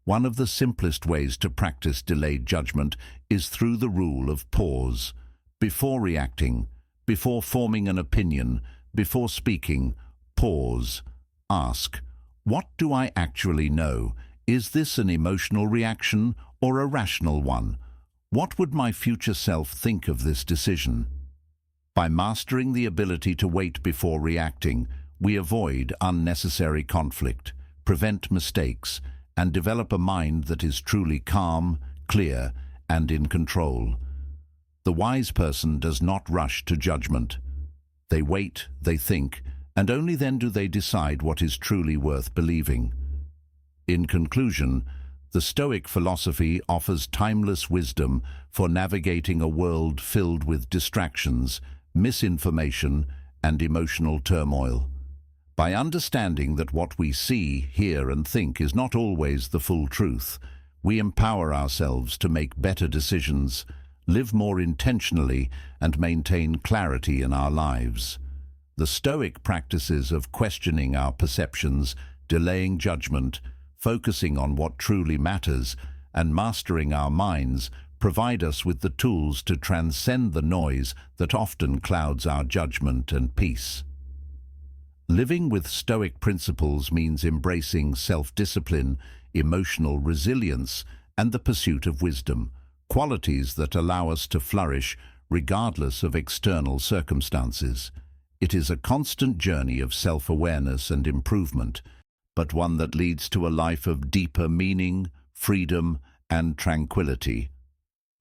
One of the simplest ways to practice delayed judgment is through the rule of pause. Before reacting, before forming an opinion, before speaking, pause. Ask, what do I actually know? Is this an emotional reaction or a rational one? What would my future self think of this decision? By mastering the ability to wait before reacting, we avoid unnecessary conflict, prevent mistakes, and develop a mind that is truly calm, clear, and in control. The wise person does not rush to judgment. They wait, they think, and only then do they decide what is truly worth believing. In conclusion, the Stoic philosophy offers timeless wisdom for navigating a world filled with distractions, misinformation, and emotional turmoil. By understanding that what we see, hear, and think is not always the full truth, we empower ourselves to make better decisions, live more intentionally, and maintain clarity in our lives. The Stoic practices of questioning our perceptions, delaying judgment, focusing on what truly matters, and mastering our minds provide us with the tools to transcend the noise that often clouds our judgment and peace. Living with Stoic principles means embracing self-discipline, emotional resilience, and the pursuit of wisdom, qualities that allow us to flourish regardless of external circumstances. It is a constant journey of self-awareness and improvement, but one that leads to a life of deeper meaning, freedom, and tranquility.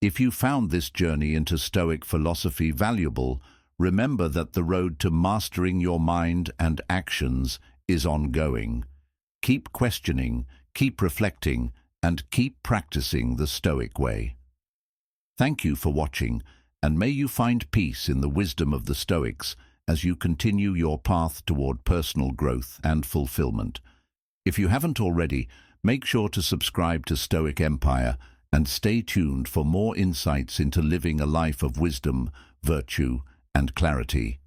If you found this journey into Stoic philosophy valuable, remember that the road to mastering your mind and actions is ongoing. Keep questioning, keep reflecting, and keep practicing the Stoic way. Thank you for watching, and may you find peace in the wisdom of the Stoics as you continue your path toward personal growth and fulfillment. If you haven't already, make sure to subscribe to Stoic Empire and stay tuned for more insights into living a life of wisdom, virtue, and clarity.